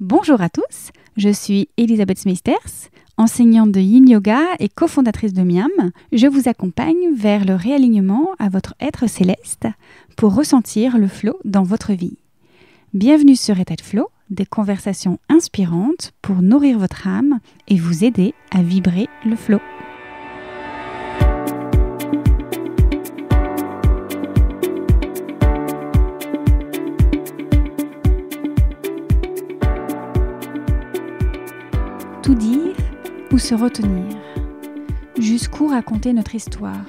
Bonjour à tous, je suis Elisabeth Smithers, enseignante de Yin Yoga et cofondatrice de Miam. Je vous accompagne vers le réalignement à votre être céleste pour ressentir le flow dans votre vie. Bienvenue sur État de Flow, des conversations inspirantes pour nourrir votre âme et vous aider à vibrer le flow. Tout dire ou se retenir? Jusqu'où raconter notre histoire?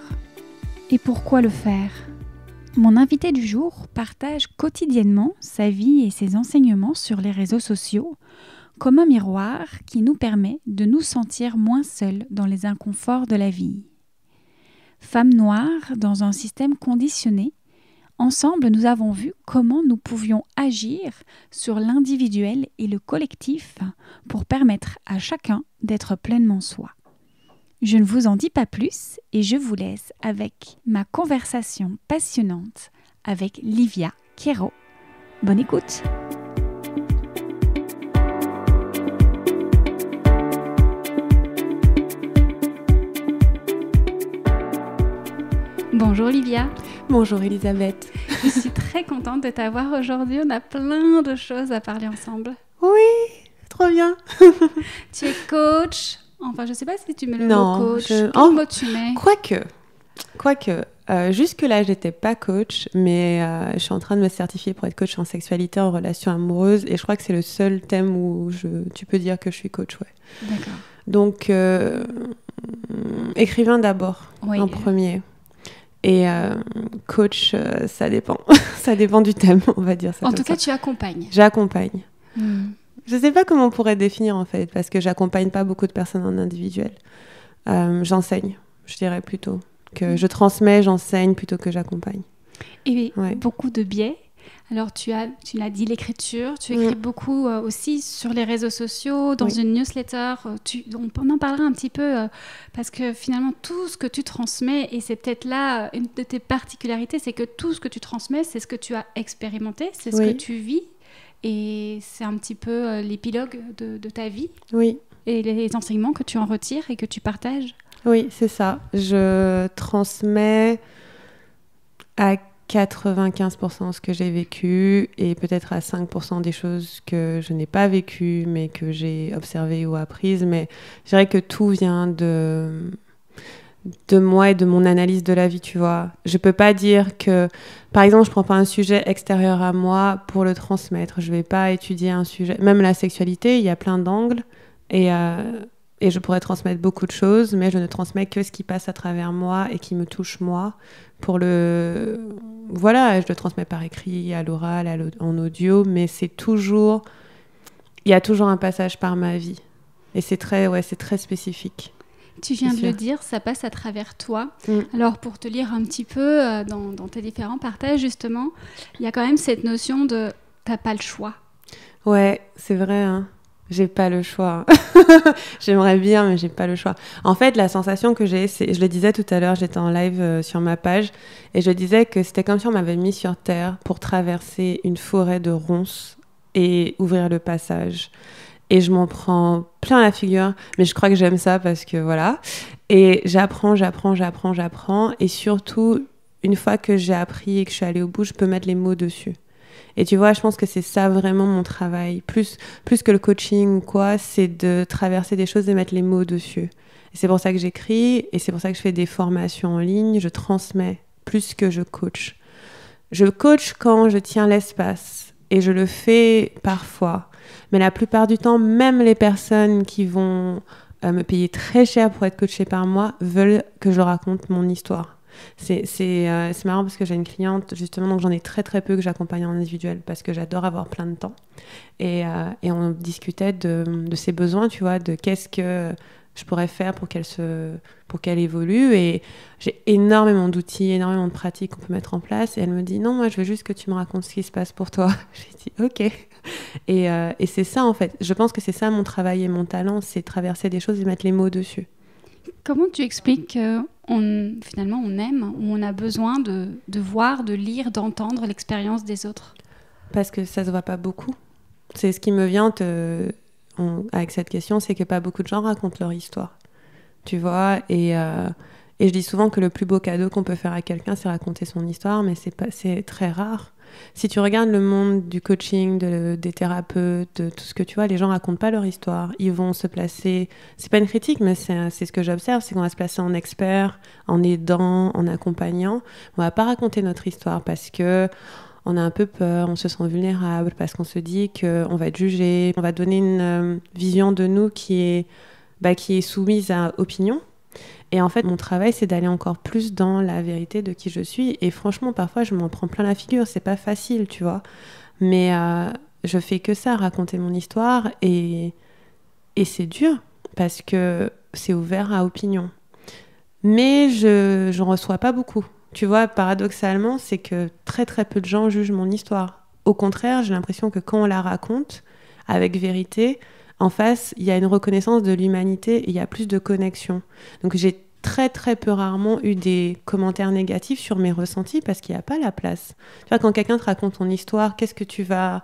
Et pourquoi le faire? Mon invité du jour partage quotidiennement sa vie et ses enseignements sur les réseaux sociaux comme un miroir qui nous permet de nous sentir moins seuls dans les inconforts de la vie. Femme noire dans un système conditionné, ensemble nous avons vu comment nous pouvions agir sur l'individuel et le collectif pour permettre à chacun d'être pleinement soi. Je ne vous en dis pas plus et je vous laisse avec ma conversation passionnante avec Livia Quero. Bonne écoute! Bonjour Livia. Bonjour Elisabeth. Je suis très contente de t'avoir aujourd'hui. On a plein de choses à parler ensemble. Oui, trop bien. Tu es coach. Enfin, je ne sais pas si tu mets le mot coach. Quel mot tu mets? Quoique. Jusque-là, je n'étais pas coach, mais je suis en train de me certifier pour être coach en sexualité, en relation amoureuse, et je crois que c'est le seul thème où tu peux dire que je suis coach, ouais. D'accord. Donc, écrivain d'abord, oui. En premier. Et coach, ça dépend. Ça dépend du thème, on va dire ça. En tout cas, tu accompagnes. J'accompagne. Je ne sais pas comment on pourrait définir, en fait, parce que j'accompagne pas beaucoup de personnes en individuel. J'enseigne, je dirais plutôt. Que je transmets, j'enseigne plutôt que j'accompagne. Et beaucoup de biais. Alors, tu l'as dit, l'écriture. Tu écris beaucoup aussi sur les réseaux sociaux, dans une newsletter. On en parlera un petit peu parce que finalement, tout ce que tu transmets, et c'est peut-être là une de tes particularités, c'est que tout ce que tu transmets, c'est ce que tu as expérimenté, c'est ce que tu vis. Et c'est un petit peu l'épilogue de ta vie. Oui. Et les enseignements que tu en retires et que tu partages. Oui, c'est ça. Je transmets à 95% ce que j'ai vécu et peut-être à 5% des choses que je n'ai pas vécues mais que j'ai observées ou apprises. Mais je dirais que tout vient de moi et de mon analyse de la vie, tu vois. Je peux pas dire que, par exemple, je prends pas un sujet extérieur à moi pour le transmettre. Je vais pas étudier un sujet, même la sexualité, il y a plein d'angles et je pourrais transmettre beaucoup de choses, mais je ne transmets que ce qui passe à travers moi et qui me touche moi. Voilà, je le transmets par écrit, à l'oral, en audio, mais il y a toujours un passage par ma vie. Et c'est très spécifique. Tu viens de le dire, ça passe à travers toi. Alors, pour te lire un petit peu dans tes différents partages, justement, il y a quand même cette notion de « t'as pas le choix ». Ouais, c'est vrai, hein. J'ai pas le choix. J'aimerais bien, mais j'ai pas le choix. En fait, la sensation que j'ai, je le disais tout à l'heure, j'étais en live sur ma page, et je disais que c'était comme si on m'avait mis sur Terre pour traverser une forêt de ronces et ouvrir le passage. Et je m'en prends plein la figure, mais je crois que j'aime ça parce que voilà. Et j'apprends. Et surtout, une fois que j'ai appris et que je suis allée au bout, je peux mettre les mots dessus. Et tu vois, je pense que c'est ça vraiment mon travail. Plus que le coaching ou quoi, c'est de traverser des choses et mettre les mots dessus. Et c'est pour ça que j'écris et c'est pour ça que je fais des formations en ligne. Je transmets plus que je coach. Je coach quand je tiens l'espace et je le fais parfois. Mais la plupart du temps, même les personnes qui vont me payer très cher pour être coachées par moi veulent que je raconte mon histoire. C'est marrant parce que j'ai une cliente, justement, donc j'en ai très très peu que j'accompagne en individuel parce que j'adore avoir plein de temps. Et on discutait de ses besoins, tu vois, de qu'est-ce que je pourrais faire pour qu'elle évolue. Et j'ai énormément d'outils, énormément de pratiques qu'on peut mettre en place. Et elle me dit, non, moi je veux juste que tu me racontes ce qui se passe pour toi. J'ai dit, ok. Et c'est ça, en fait. Je pense que c'est ça mon travail et mon talent, c'est traverser des choses et mettre les mots dessus. Comment tu expliques finalement on aime ou on a besoin de voir, de lire, d'entendre l'expérience des autres? Parce que ça se voit pas beaucoup. C'est ce qui me vient avec cette question, c'est que pas beaucoup de gens racontent leur histoire. Tu vois, et je dis souvent que le plus beau cadeau qu'on peut faire à quelqu'un, c'est raconter son histoire, mais c'est très rare. Si tu regardes le monde du coaching, des thérapeutes, de tout ce que tu vois, les gens racontent pas leur histoire. Ils vont se placer, c'est pas une critique, mais c'est ce que j'observe, c'est qu'on va se placer en expert, en aidant, en accompagnant. On va pas raconter notre histoire parce que on a un peu peur, on se sent vulnérable, parce qu'on se dit qu'on va être jugé, on va donner une vision de nous qui est soumise à opinion. Et en fait, mon travail, c'est d'aller encore plus dans la vérité de qui je suis. Et franchement, parfois, je m'en prends plein la figure. C'est pas facile, tu vois. Mais je fais que ça, raconter mon histoire. Et c'est dur parce que c'est ouvert à opinion. Mais je n'en reçois pas beaucoup. Tu vois, paradoxalement, c'est que très, très peu de gens jugent mon histoire. Au contraire, j'ai l'impression que quand on la raconte avec vérité, en face, il y a une reconnaissance de l'humanité et il y a plus de connexion. Donc j'ai très très peu rarement eu des commentaires négatifs sur mes ressentis parce qu'il n'y a pas la place. Tu vois, quand quelqu'un te raconte ton histoire, qu'est-ce que tu vas...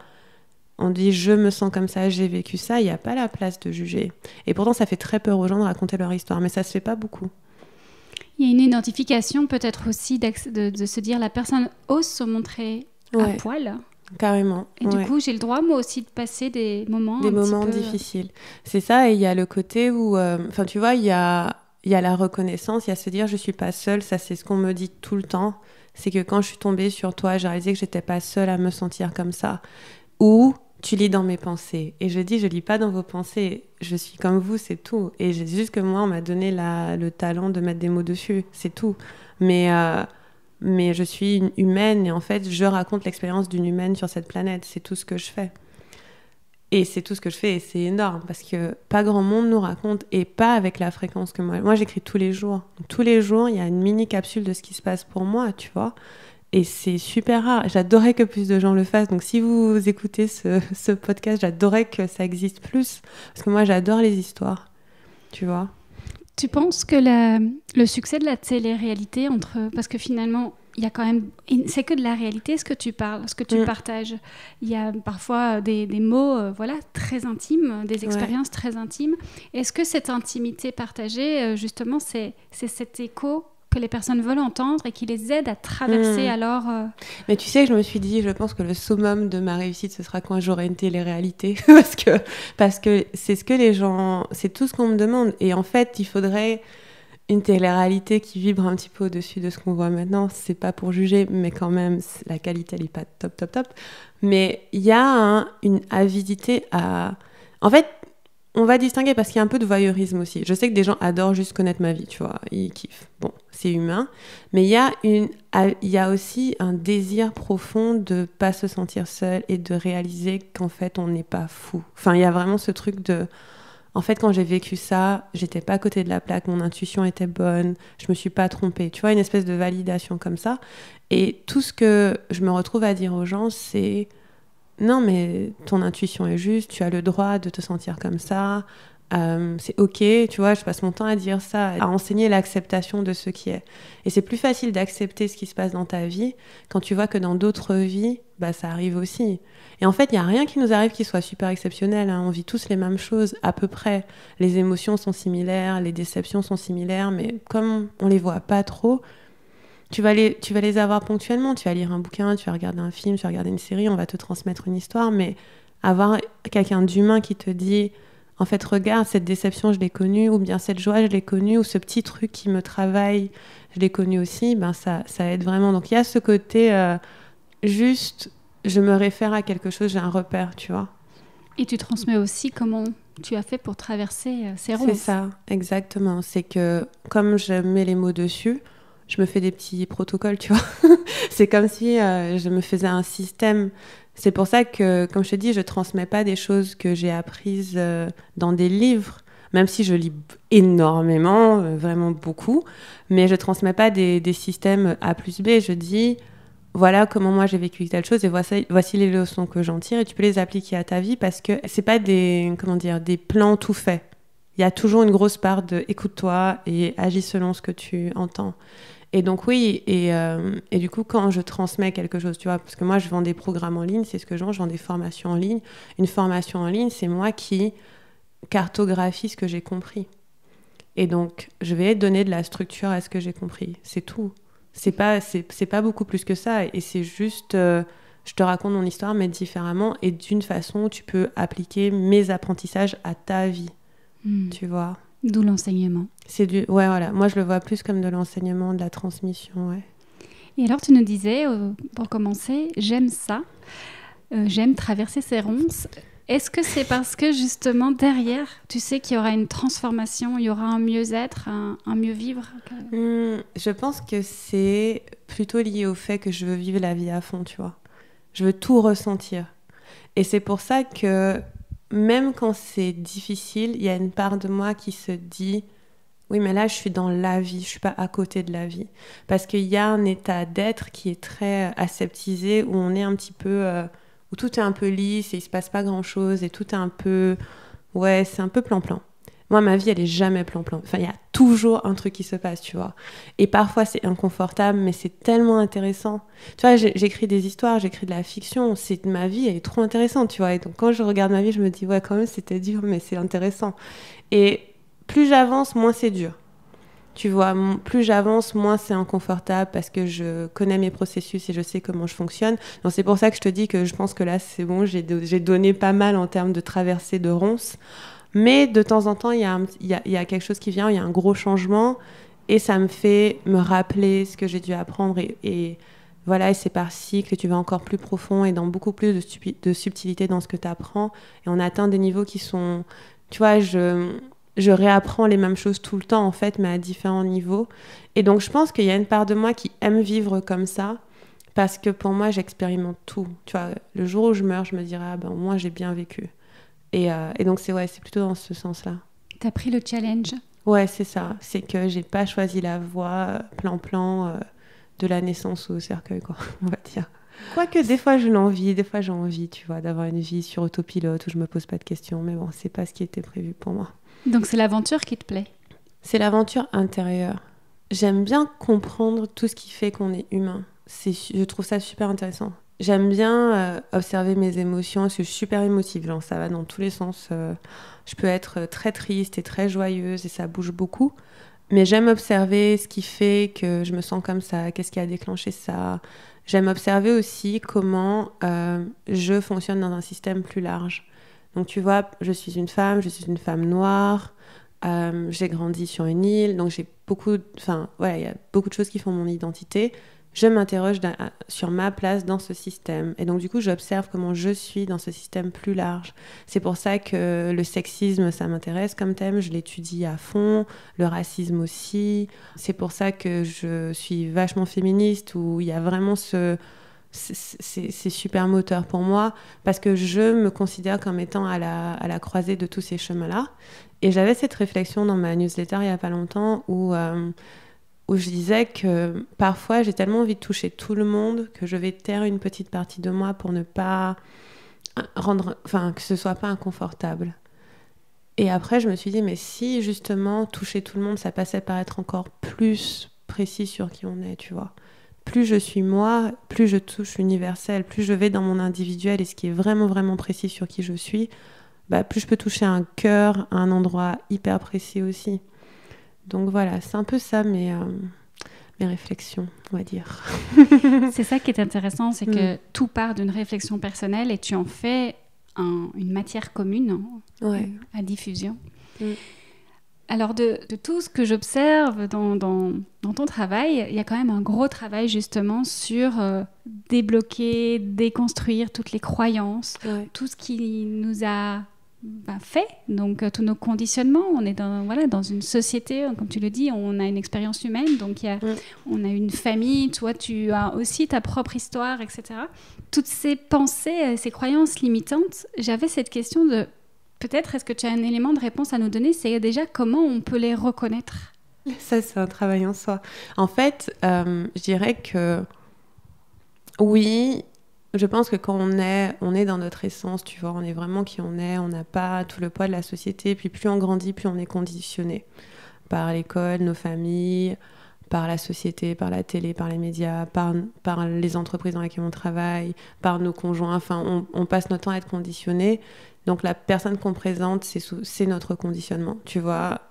On dit « je me sens comme ça, j'ai vécu ça », il n'y a pas la place de juger. Et pourtant, ça fait très peur aux gens de raconter leur histoire, mais ça se fait pas beaucoup. Il y a une identification peut-être aussi de se dire la personne ose se montrer à poil. Carrément. Et du coup, j'ai le droit, moi aussi, de passer des moments difficiles. C'est ça, et il y a le côté où... tu vois, il y a la reconnaissance, il y a se dire « je suis pas seule », ça c'est ce qu'on me dit tout le temps. C'est que quand je suis tombée sur toi, j'ai réalisé que j'étais pas seule à me sentir comme ça. Ou tu lis dans mes pensées. Et je dis « je lis pas dans vos pensées, je suis comme vous, c'est tout ». Et c'est juste que moi, on m'a donné le talent de mettre des mots dessus, c'est tout. Mais je suis une humaine et en fait, je raconte l'expérience d'une humaine sur cette planète. C'est tout ce que je fais. Et c'est tout ce que je fais et c'est énorme parce que pas grand monde nous raconte et pas avec la fréquence que moi. Moi, j'écris tous les jours. Donc, tous les jours, il y a une mini capsule de ce qui se passe pour moi, tu vois. Et c'est super rare. J'adorais que plus de gens le fassent. Donc, si vous écoutez ce podcast, j'adorais que ça existe plus parce que moi, j'adore les histoires, tu vois. Tu penses que le succès de la télé-réalité, parce que finalement, il y a quand même... C'est que de la réalité, ce que tu parles, ce que tu partages. Il y a parfois des mots très intimes, des expériences très intimes. Est-ce que cette intimité partagée, justement, c'est cet écho que les personnes veulent entendre et qui les aide à traverser alors... Mais tu sais, je me suis dit, je pense que le summum de ma réussite, ce sera quand j'aurai une télé-réalité. parce que c'est ce que les gens... C'est tout ce qu'on me demande. Et en fait, il faudrait une télé-réalité qui vibre un petit peu au-dessus de ce qu'on voit maintenant. C'est pas pour juger, mais quand même, la qualité, elle n'est pas top. Mais il y a une avidité à... En fait, on va distinguer parce qu'il y a un peu de voyeurisme aussi. Je sais que des gens adorent juste connaître ma vie, tu vois. Ils kiffent. Bon, c'est humain. Mais il y a aussi un désir profond de pas se sentir seul et de réaliser qu'en fait, on n'est pas fou. Enfin, il y a vraiment ce truc de... En fait, quand j'ai vécu ça, j'étais pas à côté de la plaque, mon intuition était bonne, je me suis pas trompée. Tu vois, une espèce de validation comme ça. Et tout ce que je me retrouve à dire aux gens, c'est... Non, mais ton intuition est juste, tu as le droit de te sentir comme ça, c'est ok, tu vois, je passe mon temps à dire ça, à enseigner l'acceptation de ce qui est. Et c'est plus facile d'accepter ce qui se passe dans ta vie quand tu vois que dans d'autres vies, ça arrive aussi. Et en fait, il n'y a rien qui nous arrive qui soit super exceptionnel, hein. On vit tous les mêmes choses, à peu près. Les émotions sont similaires, les déceptions sont similaires, mais comme on les voit pas trop, tu vas les avoir ponctuellement. Tu vas lire un bouquin, tu vas regarder un film, tu vas regarder une série, on va te transmettre une histoire, mais avoir quelqu'un d'humain qui te dit en fait, regarde, cette déception, je l'ai connue, ou bien cette joie, je l'ai connue, ou ce petit truc qui me travaille, je l'ai connu aussi, ça aide vraiment. Donc, il y a ce côté juste, je me réfère à quelque chose, j'ai un repère, tu vois. Et tu transmets aussi comment tu as fait pour traverser ces ronces. C'est ça, exactement. C'est que, comme je mets les mots dessus, je me fais des petits protocoles, tu vois. C'est comme si je me faisais un système. C'est pour ça que, comme je te dis, je transmets pas des choses que j'ai apprises dans des livres, même si je lis énormément, vraiment beaucoup, mais je transmets pas des systèmes A plus B. Je dis, voilà comment moi j'ai vécu telle chose et voici les leçons que j'en tire et tu peux les appliquer à ta vie parce que c'est pas des plans tout faits. Il y a toujours une grosse part de écoute-toi et agis selon ce que tu entends. Et donc oui, et du coup, quand je transmets quelque chose, tu vois, parce que moi, je vends des programmes en ligne, c'est ce que je vends des formations en ligne. Une formation en ligne, c'est moi qui cartographie ce que j'ai compris. Et donc, je vais donner de la structure à ce que j'ai compris. C'est tout. C'est pas beaucoup plus que ça. Et c'est juste, je te raconte mon histoire, mais différemment. Et d'une façon, tu peux appliquer mes apprentissages à ta vie. Tu vois. D'où l'enseignement. Ouais, voilà. Moi, je le vois plus comme de l'enseignement, de la transmission, ouais. Et alors, tu nous disais, pour commencer, j'aime ça. J'aime traverser ces ronces. Est-ce que c'est parce que justement derrière, tu sais qu'il y aura une transformation, il y aura un mieux-être, un mieux-vivre? Je pense que c'est plutôt lié au fait que je veux vivre la vie à fond, tu vois. Je veux tout ressentir. Et c'est pour ça que même quand c'est difficile, il y a une part de moi qui se dit « Oui, mais là, je suis dans la vie, je suis pas à côté de la vie. » Parce qu'il y a un état d'être qui est très aseptisé, où on est un petit peu... où tout est un peu lisse et il se passe pas grand-chose et tout est un peu... Ouais, c'est un peu plan-plan. Moi, ma vie, elle est jamais plan-plan. Enfin, il y a toujours un truc qui se passe, tu vois. Et parfois, c'est inconfortable, mais c'est tellement intéressant. Tu vois, j'écris des histoires, j'écris de la fiction. Ma vie, elle est trop intéressante, tu vois. Et donc, quand je regarde ma vie, je me dis, ouais, quand même, c'était dur, mais c'est intéressant. Et plus j'avance, moins c'est dur. Tu vois, plus j'avance, moins c'est inconfortable parce que je connais mes processus et je sais comment je fonctionne. Donc c'est pour ça que je te dis que je pense que là, c'est bon, j'ai donné pas mal en termes de traversée de ronces. Mais de temps en temps, il y a quelque chose qui vient, il y a un gros changement et ça me fait me rappeler ce que j'ai dû apprendre. Et voilà, et c'est par cycle et tu vas encore plus profond et dans beaucoup plus de subtilité dans ce que tu apprends. Et on atteint des niveaux qui sont... Tu vois, je réapprends les mêmes choses tout le temps, en fait, mais à différents niveaux. Et donc, je pense qu'il y a une part de moi qui aime vivre comme ça, parce que pour moi, j'expérimente tout. Tu vois, le jour où je meurs, je me dirai, ah ben, au moins, j'ai bien vécu. Et donc, c'est plutôt dans ce sens-là. T'as pris le challenge? Ouais, c'est ça. C'est que j'ai pas choisi la voie plan-plan de la naissance au cercueil, quoi, on va dire. Quoique, des fois, j'ai envie, tu vois, d'avoir une vie sur autopilote où je me pose pas de questions. Mais bon, c'est pas ce qui était prévu pour moi. Donc c'est l'aventure qui te plaît? C'est l'aventure intérieure. J'aime bien comprendre tout ce qui fait qu'on est humain. Je trouve ça super intéressant. J'aime bien observer mes émotions. Je suis super émotive, genre, ça va dans tous les sens. Je peux être très triste et très joyeuse et ça bouge beaucoup. Mais j'aime observer ce qui fait que je me sens comme ça, qu'est-ce qui a déclenché ça. J'aime observer aussi comment je fonctionne dans un système plus large. Donc tu vois, je suis une femme noire, j'ai grandi sur une île, donc il y a beaucoup de choses qui font mon identité. Je m'interroge sur ma place dans ce système. Et donc du coup, j'observe comment je suis dans ce système plus large. C'est pour ça que le sexisme, ça m'intéresse comme thème, je l'étudie à fond, le racisme aussi. C'est pour ça que je suis vachement féministe, où il y a vraiment c'est super moteur pour moi parce que je me considère comme étant à la croisée de tous ces chemins-là. Et j'avais cette réflexion dans ma newsletter il n'y a pas longtemps où je disais que parfois j'ai tellement envie de toucher tout le monde que je vais taire une petite partie de moi pour ne pas que ce soit pas inconfortable. Et après je me suis dit, mais si justement toucher tout le monde ça passait par être encore plus précis sur qui on est, tu vois. Plus je suis moi, plus je touche l'universel, plus je vais dans mon individuel et ce qui est vraiment, vraiment précis sur qui je suis, plus je peux toucher un cœur, un endroit hyper précis aussi. Donc voilà, c'est un peu ça mes réflexions, on va dire. C'est ça qui est intéressant, c'est que tout part d'une réflexion personnelle et tu en fais une matière commune à diffusion. Alors, de tout ce que j'observe dans ton travail, il y a quand même un gros travail justement sur débloquer, déconstruire toutes les croyances, tout ce qui nous a fait, donc tous nos conditionnements. On est dans une société, comme tu le dis, on a une expérience humaine, donc on a une famille, toi tu as aussi ta propre histoire, etc. Toutes ces pensées, ces croyances limitantes, j'avais cette question de... Peut-être, est-ce que tu as un élément de réponse à nous donner? C'est déjà comment on peut les reconnaître? Ça, c'est un travail en soi. En fait, je dirais que oui, je pense que quand on est dans notre essence, tu vois, on est vraiment qui on est, on n'a pas tout le poids de la société, puis plus on grandit, plus on est conditionné par l'école, nos familles, par la société, par la télé, par les médias, par les entreprises dans lesquelles on travaille, par nos conjoints. Enfin, on passe notre temps à être conditionné. Donc la personne qu'on présente, c'est notre conditionnement. Tu vois,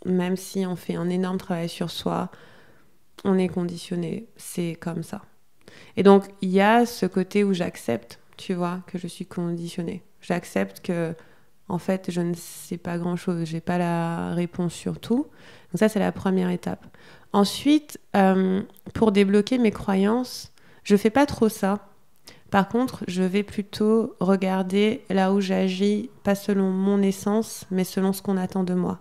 même si on fait un énorme travail sur soi, on est conditionné. C'est comme ça. Et donc, il y a ce côté où j'accepte, tu vois, que je suis conditionnée. J'accepte que, en fait, je ne sais pas grand-chose. Je n'ai pas la réponse sur tout. Donc ça, c'est la première étape. Ensuite, pour débloquer mes croyances, je ne fais pas trop ça. Par contre, je vais plutôt regarder là où j'agis, pas selon mon essence, mais selon ce qu'on attend de moi.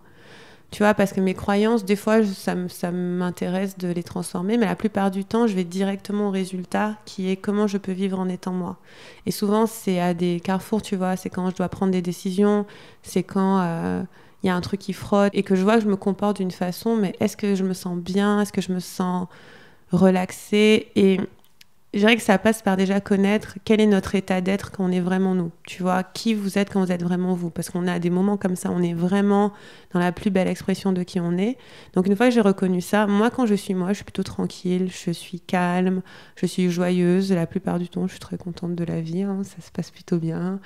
Tu vois, parce que mes croyances, des fois, ça m'intéresse de les transformer, mais la plupart du temps, je vais directement au résultat, qui est comment je peux vivre en étant moi. Et souvent, c'est à des carrefours, tu vois, c'est quand je dois prendre des décisions, c'est quand y a un truc qui frotte, et que je vois que je me comporte d'une façon, mais est-ce que je me sens bien? Est-ce que je me sens relaxée? Et je dirais que ça passe par déjà connaître quel est notre état d'être quand on est vraiment nous. Tu vois, qui vous êtes quand vous êtes vraiment vous. Parce qu'on a des moments comme ça, on est vraiment dans la plus belle expression de qui on est. Donc une fois que j'ai reconnu ça, moi quand je suis moi, je suis plutôt tranquille, je suis calme, je suis joyeuse. La plupart du temps, je suis très contente de la vie, hein, ça se passe plutôt bien.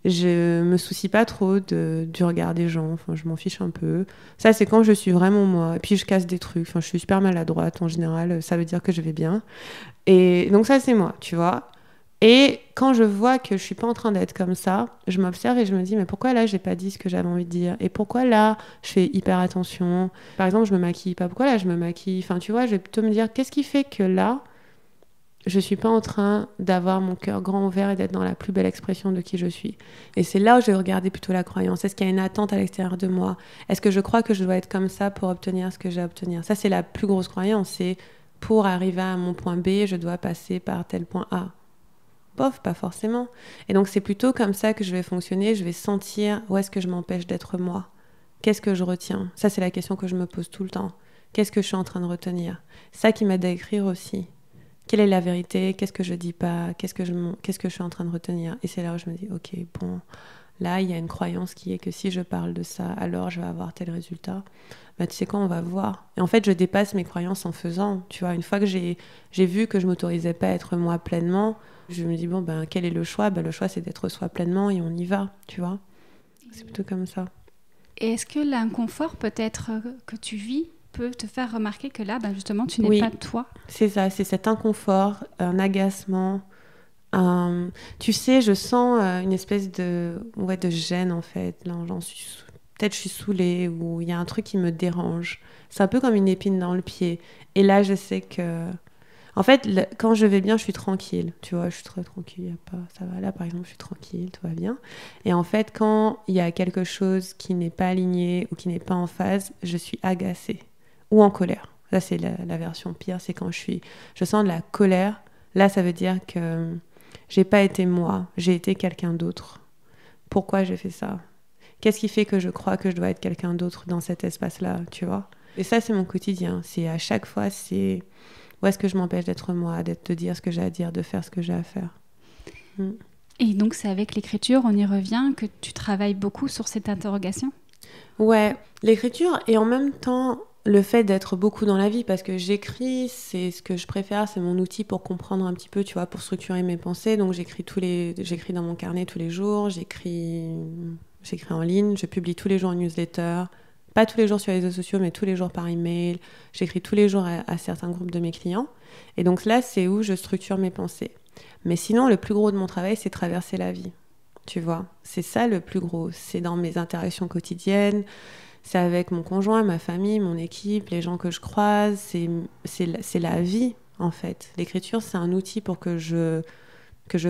Je me soucie pas trop du regard des gens, enfin je m'en fiche un peu. Ça c'est quand je suis vraiment moi. Et puis je casse des trucs, enfin je suis super maladroite en général, ça veut dire que je vais bien. Et donc ça c'est moi, tu vois. Et quand je vois que je suis pas en train d'être comme ça, je m'observe et je me dis mais pourquoi là j'ai pas dit ce que j'avais envie de dire? Et pourquoi là je fais hyper attention? Par exemple je me maquille pas, pourquoi là je me maquille? Enfin tu vois, je vais plutôt me dire qu'est-ce qui fait que là je suis pas en train d'avoir mon cœur grand ouvert et d'être dans la plus belle expression de qui je suis. Et c'est là où je vais regarder plutôt la croyance. Est-ce qu'il y a une attente à l'extérieur de moi? Est-ce que je crois que je dois être comme ça pour obtenir ce que j'ai à obtenir? Ça, c'est la plus grosse croyance. C'est pour arriver à mon point B, je dois passer par tel point A. Bof, pas forcément. Et donc, c'est plutôt comme ça que je vais fonctionner. Je vais sentir où est-ce que je m'empêche d'être moi. Qu'est-ce que je retiens? Ça, c'est la question que je me pose tout le temps. Qu'est-ce que je suis en train de retenir? Ça qui m'aide à écrire aussi. Quelle est la vérité? Qu'est-ce que je dis pas? Qu'est-ce que je suis en train de retenir? Et c'est là où je me dis, ok, bon, là, il y a une croyance qui est que si je parle de ça, alors je vais avoir tel résultat. Bah, tu sais quoi, on va voir. Et en fait, je dépasse mes croyances en faisant. Tu vois, une fois que j'ai vu que je m'autorisais pas à être moi pleinement, je me dis, bon, ben, quel est le choix? Ben, le choix, c'est d'être soi pleinement et on y va, tu vois. C'est plutôt comme ça. Et est-ce que l'inconfort peut-être que tu vis peut te faire remarquer que là, ben justement, tu n'es pas toi? C'est ça, c'est cet inconfort, un agacement. Tu sais, je sens une espèce de gêne, en fait. Là, peut-être je suis saoulée ou il y a un truc qui me dérange. C'est un peu comme une épine dans le pied. Et là, je sais que... En fait, quand je vais bien, je suis tranquille. Tu vois, je suis très tranquille. Ça va, là, par exemple, je suis tranquille, tout va bien. Et en fait, quand il y a quelque chose qui n'est pas aligné ou qui n'est pas en phase, je suis agacée. Ou en colère. Là, c'est la version pire, c'est quand je sens de la colère. Là, ça veut dire que j'ai pas été moi, j'ai été quelqu'un d'autre. Pourquoi j'ai fait ça? Qu'est-ce qui fait que je crois que je dois être quelqu'un d'autre dans cet espace-là, tu vois? Et ça, c'est mon quotidien. C'est à chaque fois, c'est où est-ce que je m'empêche d'être moi, de dire ce que j'ai à dire, de faire ce que j'ai à faire. Et donc, c'est avec l'écriture, on y revient, que tu travailles beaucoup sur cette interrogation? Ouais, l'écriture et en même temps... Le fait d'être beaucoup dans la vie, parce que j'écris, c'est ce que je préfère, c'est mon outil pour comprendre un petit peu, tu vois, pour structurer mes pensées. Donc j'écris dans mon carnet tous les jours, j'écris en ligne, je publie tous les jours en newsletter, pas tous les jours sur les réseaux sociaux, mais tous les jours par email. J'écris tous les jours à certains groupes de mes clients. Et donc là, c'est où je structure mes pensées. Mais sinon, le plus gros de mon travail, c'est traverser la vie, tu vois. C'est ça le plus gros, c'est dans mes interactions quotidiennes. C'est avec mon conjoint, ma famille, mon équipe, les gens que je croise. C'est la vie, en fait. L'écriture, c'est un outil pour que je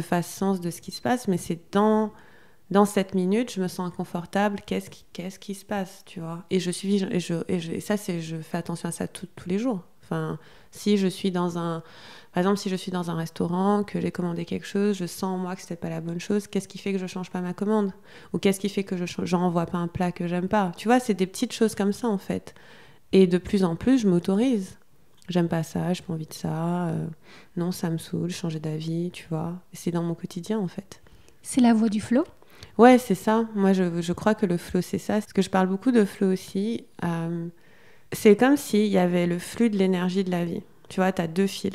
fasse sens de ce qui se passe, mais c'est dans cette minute, je me sens inconfortable. Qu'est-ce qui se passe, tu vois? Et je fais attention à ça tous les jours. Enfin, si je suis par exemple, si je suis dans un restaurant, que j'ai commandé quelque chose, je sens en moi que c'était pas la bonne chose, qu'est-ce qui fait que je change pas ma commande? Ou qu'est-ce qui fait que je renvoie pas un plat que j'aime pas? Tu vois, c'est des petites choses comme ça, en fait. Et de plus en plus, je m'autorise. J'aime pas ça, j'ai pas envie de ça. Non, ça me saoule, changer d'avis, tu vois. Et c'est dans mon quotidien, en fait. C'est la voie du flow? Ouais, c'est ça. Moi, je crois que le flow, c'est ça. Parce que je parle beaucoup de flow aussi. C'est comme s'il y avait le flux de l'énergie de la vie. Tu vois, tu as 2 fils.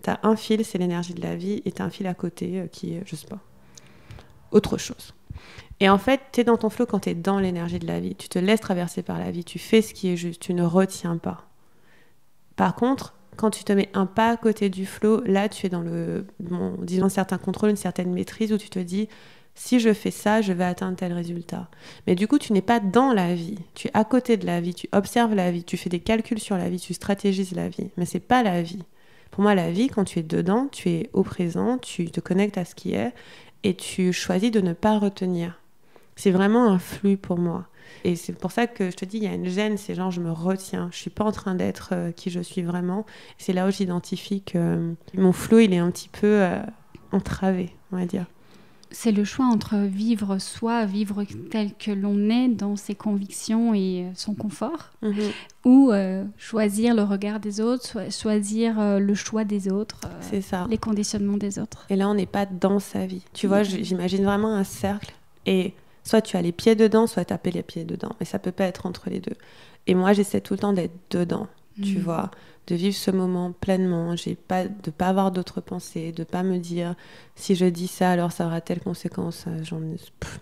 Tu as un fil, c'est l'énergie de la vie, et tu as un fil à côté qui est, je sais pas, autre chose. Et en fait, tu es dans ton flow quand tu es dans l'énergie de la vie. Tu te laisses traverser par la vie, tu fais ce qui est juste, tu ne retiens pas. Par contre, quand tu te mets un pas à côté du flow, là, tu es dans disons, un certain contrôle, une certaine maîtrise, où tu te dis, si je fais ça, je vais atteindre tel résultat. Mais du coup, tu n'es pas dans la vie. Tu es à côté de la vie, tu observes la vie, tu fais des calculs sur la vie, tu stratégises la vie. Mais c'est pas la vie. Pour moi, la vie, quand tu es dedans, tu es au présent, tu te connectes à ce qui est, et tu choisis de ne pas retenir. C'est vraiment un flux pour moi. Et c'est pour ça que je te dis, il y a une gêne, c'est genre je me retiens, je suis pas en train d'être qui je suis vraiment. C'est là où j'identifie que mon flow, il est un petit peu entravé, on va dire. C'est le choix entre vivre soi, vivre tel que l'on est dans ses convictions et son confort, ou choisir le regard des autres, choisir le choix des autres, c'est ça. Les conditionnements des autres. Et là, on n'est pas dans sa vie. Tu vois, j'imagine vraiment un cercle, et soit tu as les pieds dedans, soit tu as les pieds dedans. Mais ça peut pas être entre les deux. Et moi, j'essaie tout le temps d'être dedans, tu vois, de vivre ce moment pleinement, de pas avoir d'autres pensées, de pas me dire si je dis ça, alors ça aura telle conséquence.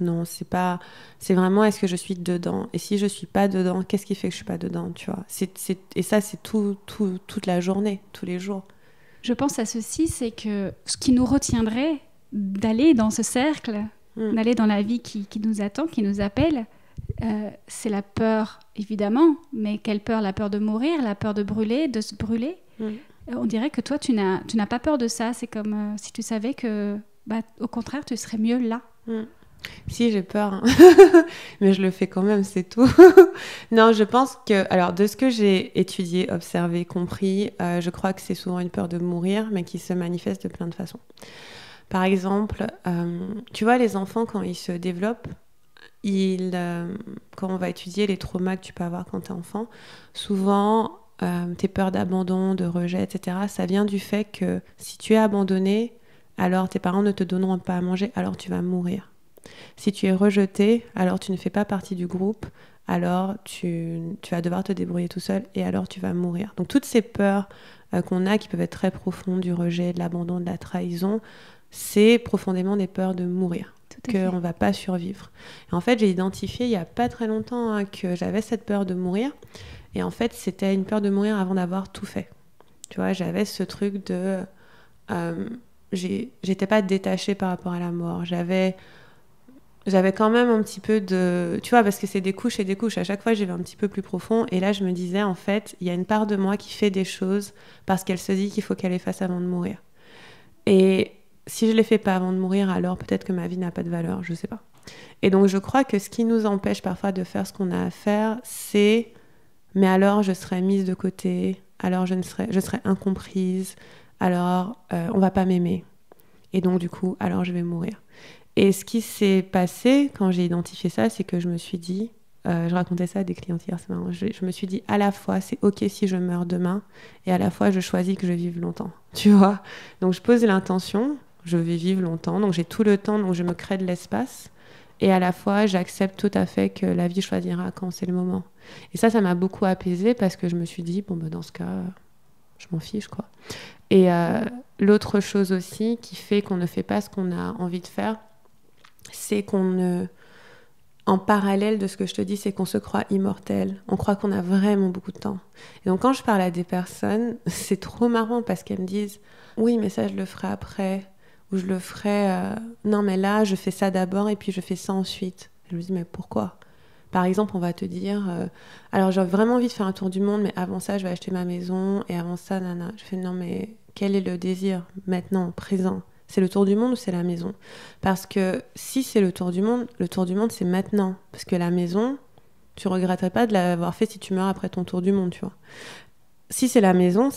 Non, c'est vraiment est-ce que je suis dedans, et si je suis pas dedans, qu'est-ce qui fait que je suis pas dedans, tu vois. Et ça, c'est toute la journée, tous les jours. Je pense à ceci, c'est que ce qui nous retiendrait d'aller dans ce cercle, d'aller dans la vie qui nous attend, qui nous appelle, c'est la peur, évidemment. Mais quelle peur? La peur de mourir, la peur de brûler, de se brûler. On dirait que toi, tu n'as pas peur de ça. C'est comme si tu savais que, au contraire, tu serais mieux là. Si, j'ai peur, hein. Mais je le fais quand même, c'est tout. Non, je pense que, alors, de ce que j'ai étudié, observé, compris, je crois que c'est souvent une peur de mourir, mais qui se manifeste de plein de façons. Par exemple, tu vois, les enfants, quand ils se développent, quand on va étudier les traumas que tu peux avoir quand tu es enfant, souvent, tes peurs d'abandon, de rejet, etc., ça vient du fait que si tu es abandonné, alors tes parents ne te donneront pas à manger, alors tu vas mourir. Si tu es rejeté, alors tu ne fais pas partie du groupe, alors tu vas devoir te débrouiller tout seul, et alors tu vas mourir. Donc toutes ces peurs qu'on a, qui peuvent être très profondes, du rejet, de l'abandon, de la trahison, c'est profondément des peurs de mourir, qu'on ne va pas survivre. Et en fait, j'ai identifié il n'y a pas très longtemps que j'avais cette peur de mourir. Et en fait, c'était une peur de mourir avant d'avoir tout fait. Tu vois, j'avais ce truc de... j'étais pas détachée par rapport à la mort. J'avais quand même un petit peu de... Tu vois, parce que c'est des couches et des couches. À chaque fois, j'y vais un petit peu plus profond. Et là, je me disais, en fait, il y a une part de moi qui fait des choses parce qu'elle se dit qu'il faut qu'elle les fasse avant de mourir. Et... si je ne les fais pas avant de mourir, alors peut-être que ma vie n'a pas de valeur, je ne sais pas. Et donc je crois que ce qui nous empêche parfois de faire ce qu'on a à faire, c'est « mais alors je serai mise de côté, alors je serai incomprise, alors on ne va pas m'aimer. Et donc du coup, alors je vais mourir. » Et ce qui s'est passé quand j'ai identifié ça, c'est que je me suis dit, je racontais ça à des clientes hier, c'est marrant, je me suis dit à la fois c'est ok si je meurs demain, et à la fois je choisis que je vive longtemps, tu vois. Donc je pose l'intention, je vais vivre longtemps, donc j'ai tout le temps, donc je me crée de l'espace, et à la fois j'accepte tout à fait que la vie choisira quand c'est le moment. Et ça m'a beaucoup apaisée, parce que je me suis dit dans ce cas je m'en fiche quoi. Et l'autre chose aussi qui fait qu'on ne fait pas ce qu'on a envie de faire, c'est en parallèle de ce que je te dis, c'est qu'on se croit immortel. On croit qu'on a vraiment beaucoup de temps. Et donc quand je parle à des personnes, c'est trop marrant, parce qu'elles me disent « oui, mais ça je le ferai après », ou je le ferai non mais là je fais ça d'abord et puis je fais ça ensuite. Je me dis mais pourquoi? Par exemple, on va te dire alors j'ai vraiment envie de faire un tour du monde, mais avant ça je vais acheter ma maison, et avant ça nana. Je fais non mais quel est le désir maintenant, présent? C'est le tour du monde ou c'est la maison? Parce que si c'est le tour du monde c'est maintenant, parce que la maison tu regretterais pas de l'avoir fait si tu meurs après ton tour du monde, tu vois. Si c'est la maison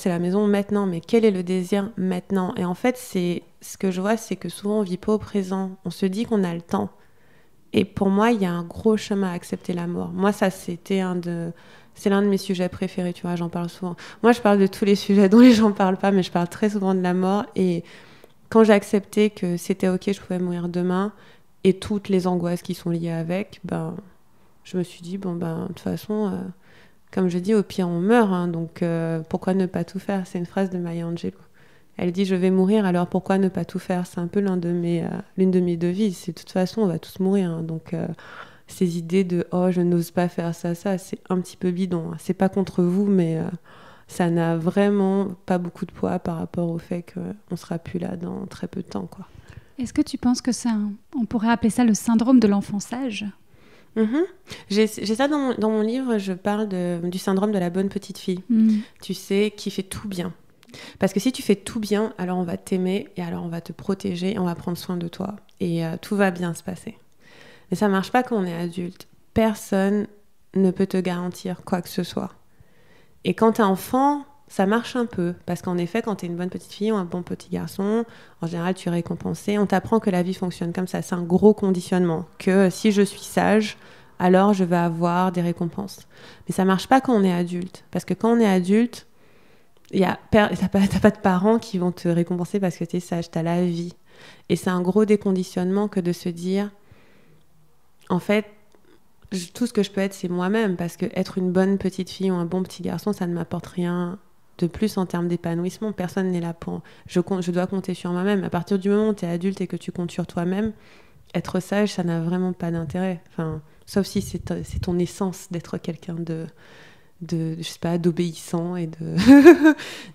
maintenant, mais quel est le désir maintenant? Et en fait, ce que je vois, c'est que souvent on vit pas au présent. On se dit qu'on a le temps. Et pour moi, il y a un gros chemin à accepter la mort. Moi, ça, c'est l'un de mes sujets préférés, tu vois, j'en parle souvent. Moi, je parle de tous les sujets dont les gens parlent pas, mais je parle très souvent de la mort. Et quand j'ai accepté que c'était ok, je pouvais mourir demain, et toutes les angoisses qui sont liées avec, je me suis dit, de toute façon... comme je dis, au pire, on meurt. Hein, donc, pourquoi ne pas tout faire? C'est une phrase de Maya Angelou. Elle dit « Je vais mourir, alors pourquoi ne pas tout faire ?» C'est un peu l'une de mes devises. C'est de toute façon, on va tous mourir. Hein, donc, ces idées de « Oh, je n'ose pas faire ça, c'est un petit peu bidon. Hein. C'est pas contre vous, mais ça n'a vraiment pas beaucoup de poids par rapport au fait qu'on sera plus là dans très peu de temps, quoi. » Est-ce que tu penses que on pourrait appeler ça le syndrome de l'enfant sage? J'ai ça dans mon livre, je parle du syndrome de la bonne petite fille. Tu sais, qui fait tout bien. Parce que si tu fais tout bien, alors on va t'aimer et alors on va te protéger et on va prendre soin de toi. Et tout va bien se passer. Mais ça marche pas quand on est adulte. Personne ne peut te garantir quoi que ce soit. Et quand t'es enfant, ça marche un peu. Parce qu'en effet, quand t'es une bonne petite fille ou un bon petit garçon, en général, tu es récompensé. On t'apprend que la vie fonctionne comme ça. C'est un gros conditionnement. Que si je suis sage, alors je vais avoir des récompenses. Mais ça marche pas quand on est adulte. Parce que quand on est adulte, t'as pas de parents qui vont te récompenser parce que t'es sage. T'as la vie. Et c'est un gros déconditionnement que de se dire, en fait, tout ce que je peux être, c'est moi-même. Parce que être une bonne petite fille ou un bon petit garçon, ça ne m'apporte rien de plus en termes d'épanouissement. Personne n'est là pour... Je dois compter sur moi-même. À partir du moment où tu es adulte et que tu comptes sur toi-même, être sage, ça n'a vraiment pas d'intérêt. Enfin, sauf si c'est ton essence d'être quelqu'un je sais pas, d'obéissant et de...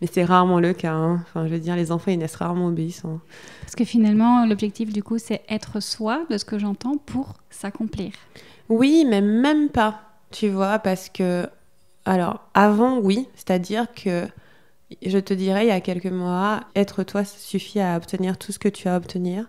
Mais c'est rarement le cas. Hein. Enfin, je veux dire, les enfants, ils naissent rarement obéissants. Parce que finalement, l'objectif, du coup, c'est être soi, de ce que j'entends, pour s'accomplir. Oui, mais même pas, tu vois, parce que... Alors, avant, oui, c'est-à-dire que je te dirais, il y a quelques mois, être toi, ça suffit à obtenir tout ce que tu as à obtenir.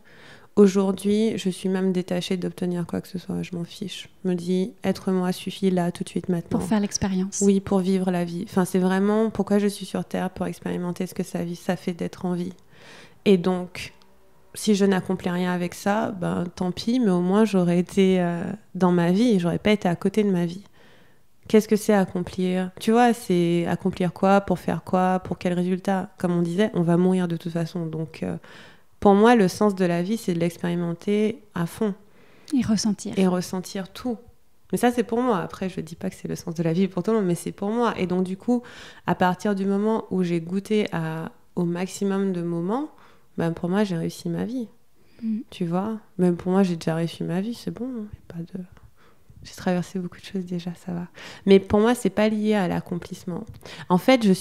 Aujourd'hui, je suis même détachée d'obtenir quoi que ce soit, je m'en fiche. Je me dis, être moi suffit là, tout de suite, maintenant. Pour faire l'expérience. Oui, pour vivre la vie. Enfin, c'est vraiment pourquoi je suis sur Terre, pour expérimenter ce que ça fait d'être en vie. Et donc, si je n'accomplis rien avec ça, ben tant pis, mais au moins j'aurais été dans ma vie et j'aurais pas été à côté de ma vie. Qu'est-ce que c'est accomplir? Tu vois, c'est accomplir quoi? Pour faire quoi? Pour quel résultat? Comme on disait, on va mourir de toute façon. Donc, pour moi, le sens de la vie, c'est de l'expérimenter à fond. Et ressentir. Et ressentir tout. Mais ça, c'est pour moi. Après, je dis pas que c'est le sens de la vie pour tout le monde, mais c'est pour moi. Et donc, du coup, à partir du moment où j'ai goûté au maximum de moments, ben, pour moi, j'ai réussi ma vie. Tu vois? Même pour moi, j'ai déjà réussi ma vie, c'est bon. Pas de... J'ai traversé beaucoup de choses déjà, ça va. Mais pour moi, c'est pas lié à l'accomplissement. En fait, je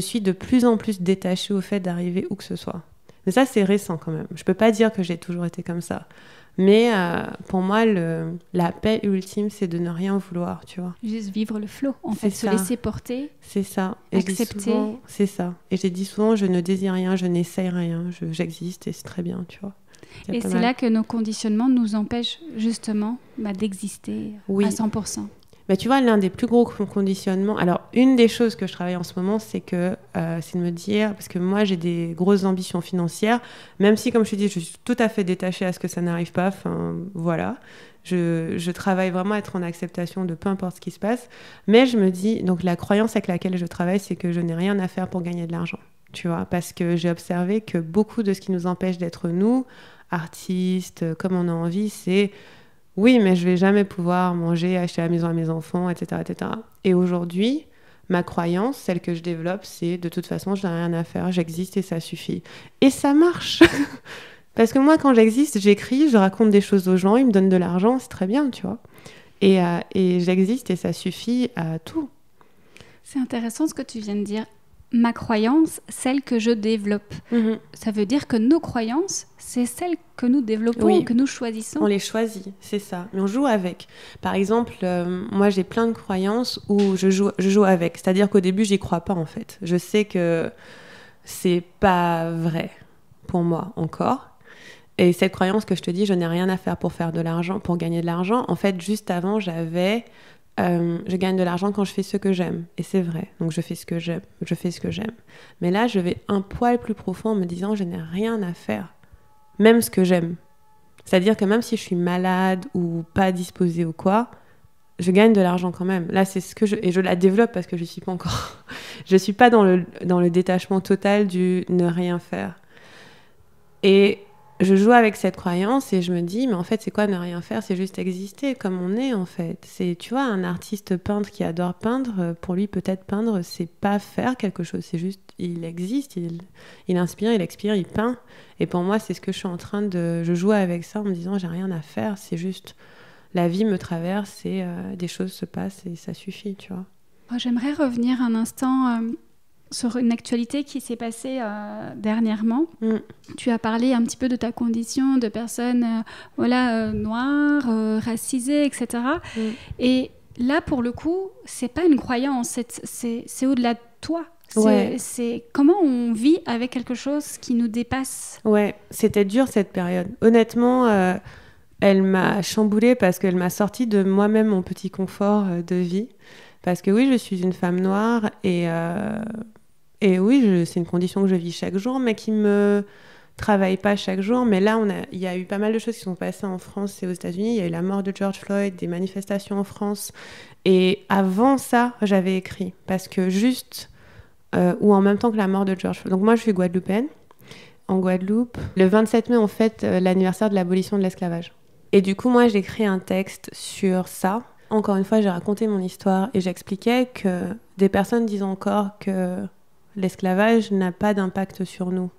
suis de plus en plus détachée au fait d'arriver où que ce soit. Mais ça, c'est récent quand même. Je peux pas dire que j'ai toujours été comme ça. Mais pour moi, la paix ultime, c'est de ne rien vouloir, tu vois. Juste vivre le flow, en fait, se laisser porter. C'est ça. Et accepter. C'est ça. Et j'ai dit souvent, je ne désire rien, je n'essaye rien, j'existe et c'est très bien, tu vois. Et c'est là que nos conditionnements nous empêchent justement d'exister à 100%. Mais tu vois, l'un des plus gros conditionnements... Alors, une des choses que je travaille en ce moment, c'est de me dire... Parce que moi, j'ai des grosses ambitions financières, même si, comme je te dis, je suis tout à fait détachée à ce que ça n'arrive pas. Enfin, voilà. Je travaille vraiment à être en acceptation de peu importe ce qui se passe. Mais je me dis... Donc, la croyance avec laquelle je travaille, c'est que je n'ai rien à faire pour gagner de l'argent. Tu vois, parce que j'ai observé que beaucoup de ce qui nous empêche d'être nous, artistes, comme on a envie, c'est... Oui, mais je vais jamais pouvoir manger, acheter la maison à mes enfants, etc., etc. Et aujourd'hui, ma croyance, celle que je développe, c'est de toute façon, je n'ai rien à faire, j'existe et ça suffit. Et ça marche. Parce que moi, quand j'existe, j'écris, je raconte des choses aux gens, ils me donnent de l'argent, c'est très bien, tu vois. Et j'existe et ça suffit à tout. C'est intéressant ce que tu viens de dire. Ma croyance, celle que je développe. Ça veut dire que nos croyances, c'est celles que nous développons, que nous choisissons. On les choisit, c'est ça. Mais on joue avec. Par exemple, moi, j'ai plein de croyances où je joue avec. C'est-à-dire qu'au début, j'y crois pas, en fait. Je sais que c'est pas vrai pour moi encore. Et cette croyance que je te dis, je n'ai rien à faire pour faire de l'argent, pour gagner de l'argent. En fait, juste avant, j'avais... je gagne de l'argent quand je fais ce que j'aime. Et c'est vrai. Donc, je fais ce que j'aime. Mais là, je vais un poil plus profond en me disant, je n'ai rien à faire. Même ce que j'aime. C'est-à-dire que même si je suis malade ou pas disposée ou quoi, je gagne de l'argent quand même. Là, c'est ce que et je la développe parce que je suis pas encore... je suis pas dans le détachement total du ne rien faire. Et je joue avec cette croyance et je me dis, mais en fait, c'est quoi ne rien faire? C'est juste exister comme on est, en fait. C'est, tu vois, un artiste peintre qui adore peindre, pour lui, peut-être peindre, c'est pas faire quelque chose. C'est juste, il existe, il inspire, il expire, il peint. Et pour moi, c'est ce que je suis en train de... Je joue avec ça en me disant, j'ai rien à faire. C'est juste, la vie me traverse et des choses se passent et ça suffit, tu vois. J'aimerais revenir un instant sur une actualité qui s'est passée dernièrement. Tu as parlé un petit peu de ta condition de personne noire, racisée, etc. Et là, pour le coup, c'est pas une croyance, c'est au-delà de toi. C'est comment on vit avec quelque chose qui nous dépasse. Ouais, c'était dur cette période. Honnêtement, elle m'a chamboulée parce qu'elle m'a sorti de moi-même mon petit confort de vie. Parce que oui, je suis une femme noire et oui, c'est une condition que je vis chaque jour, mais qui me travaille pas chaque jour. Mais là, il y a eu pas mal de choses qui sont passées en France et aux États-Unis. Il y a eu la mort de George Floyd, des manifestations en France. Et avant ça, j'avais écrit. Parce que juste, ou en même temps que la mort de George Floyd. Donc moi, je suis guadeloupéenne. En Guadeloupe, le 27 mai, on fête l'anniversaire de l'abolition de l'esclavage. Et du coup, moi, j'ai écrit un texte sur ça. Encore une fois, j'ai raconté mon histoire et j'expliquais que des personnes disent encore que l'esclavage n'a pas d'impact sur nous.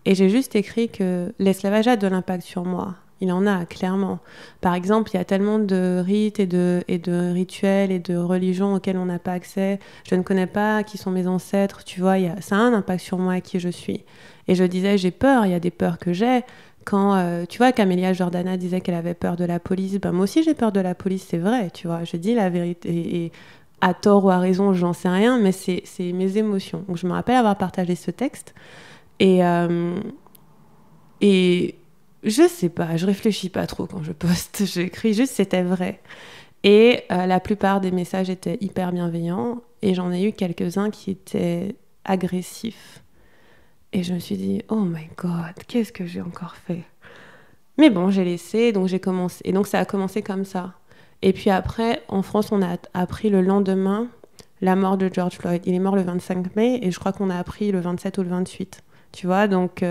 Et j'ai juste écrit que l'esclavage a de l'impact sur moi. Il en a, clairement. Par exemple, il y a tellement de rites et de rituels et de religions auxquels on n'a pas accès. Je ne connais pas qui sont mes ancêtres, tu vois. Ça a un impact sur moi et qui je suis. Et je disais, j'ai peur, il y a des peurs que j'ai. Quand, tu vois, Camélia Jordana disait qu'elle avait peur de la police, ben moi aussi j'ai peur de la police, c'est vrai, tu vois. Je dis la vérité. Et à tort ou à raison, j'en sais rien, mais c'est mes émotions. Donc je me rappelle avoir partagé ce texte. Et je sais pas, je réfléchis pas trop quand je poste. J'écris juste c'était vrai. Et la plupart des messages étaient hyper bienveillants. Et j'en ai eu quelques-uns qui étaient agressifs. Et je me suis dit, oh my God, qu'est-ce que j'ai encore fait? Mais bon, j'ai laissé, donc j'ai commencé. Et donc ça a commencé comme ça. Et puis après, en France, on a appris le lendemain la mort de George Floyd. Il est mort le 25 mai et je crois qu'on a appris le 27 ou le 28. Tu vois, donc...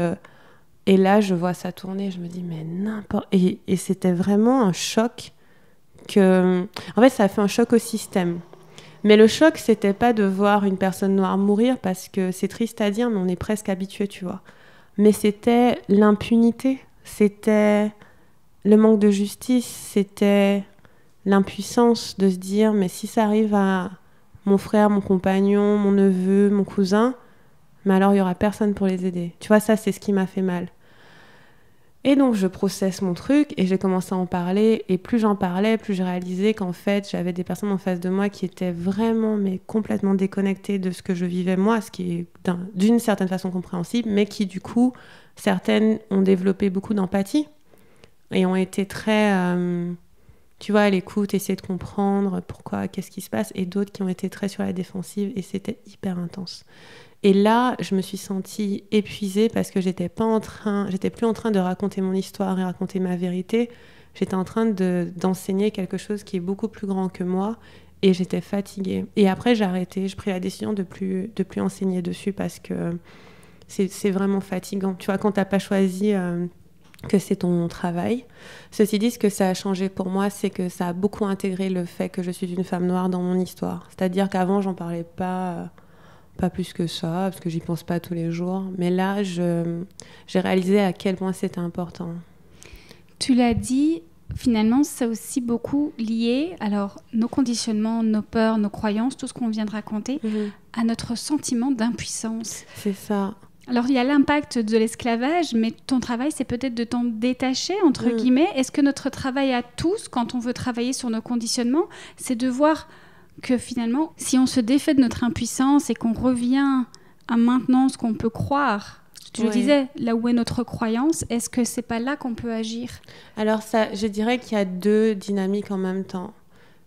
et là, je vois ça tourner, je me dis, mais n'importe... Et c'était vraiment un choc que... En fait, ça a fait un choc au système. Mais le choc, c'était pas de voir une personne noire mourir, parce que c'est triste à dire, mais on est presque habitué, tu vois. Mais c'était l'impunité, c'était le manque de justice, c'était l'impuissance de se dire, mais si ça arrive à mon frère, mon compagnon, mon neveu, mon cousin, mais alors il y aura personne pour les aider. Tu vois, ça, c'est ce qui m'a fait mal. Et donc, je processe mon truc et j'ai commencé à en parler. Et plus j'en parlais, plus je réalisais qu'en fait, j'avais des personnes en face de moi qui étaient vraiment, mais complètement déconnectées de ce que je vivais moi, ce qui est d'une certaine façon compréhensible, mais qui, du coup, certaines ont développé beaucoup d'empathie et ont été très, tu vois, à l'écoute, essayer de comprendre pourquoi, qu'est-ce qui se passe, et d'autres qui ont été très sur la défensive et c'était hyper intense. Et là, je me suis sentie épuisée parce que j'étais plus en train de raconter mon histoire et raconter ma vérité. J'étais en train d'enseigner quelque chose qui est beaucoup plus grand que moi et j'étais fatiguée. Et après, j'ai arrêté. J'ai pris la décision de plus enseigner dessus parce que c'est vraiment fatigant. Tu vois, quand t'as pas choisi que c'est ton travail. Ceci dit, ce que ça a changé pour moi, c'est que ça a beaucoup intégré le fait que je suis une femme noire dans mon histoire. C'est-à-dire qu'avant, j'en parlais pas plus que ça, parce que j'y pense pas tous les jours. Mais là, j'ai réalisé à quel point c'était important. Tu l'as dit, finalement, c'est aussi beaucoup lié, alors nos conditionnements, nos peurs, nos croyances, tout ce qu'on vient de raconter, à notre sentiment d'impuissance. C'est ça. Alors, il y a l'impact de l'esclavage, mais ton travail, c'est peut-être de t'en détacher, entre guillemets. Est-ce que notre travail à tous, quand on veut travailler sur nos conditionnements, c'est de voir que finalement, si on se défait de notre impuissance et qu'on revient à maintenant ce qu'on peut croire, tu le disais, là où est notre croyance, est-ce que c'est pas là qu'on peut agir? Alors ça, je dirais qu'il y a deux dynamiques en même temps.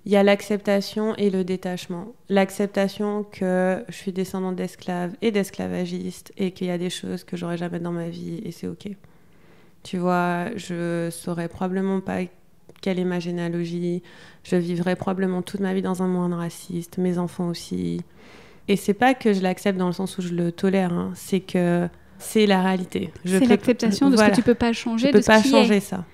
Il y a l'acceptation et le détachement. L'acceptation que je suis descendante d'esclaves et d'esclavagistes et qu'il y a des choses que j'aurais jamais dans ma vie et c'est ok. Tu vois, je saurais probablement pas quelle est ma généalogie, je vivrai probablement toute ma vie dans un monde raciste, mes enfants aussi. Et c'est pas que je l'accepte dans le sens où je le tolère, hein. C'est que C'est la réalité. C'est l'acceptation de ce que tu peux pas changer, de ce qui est. Tu peux pas changer ça.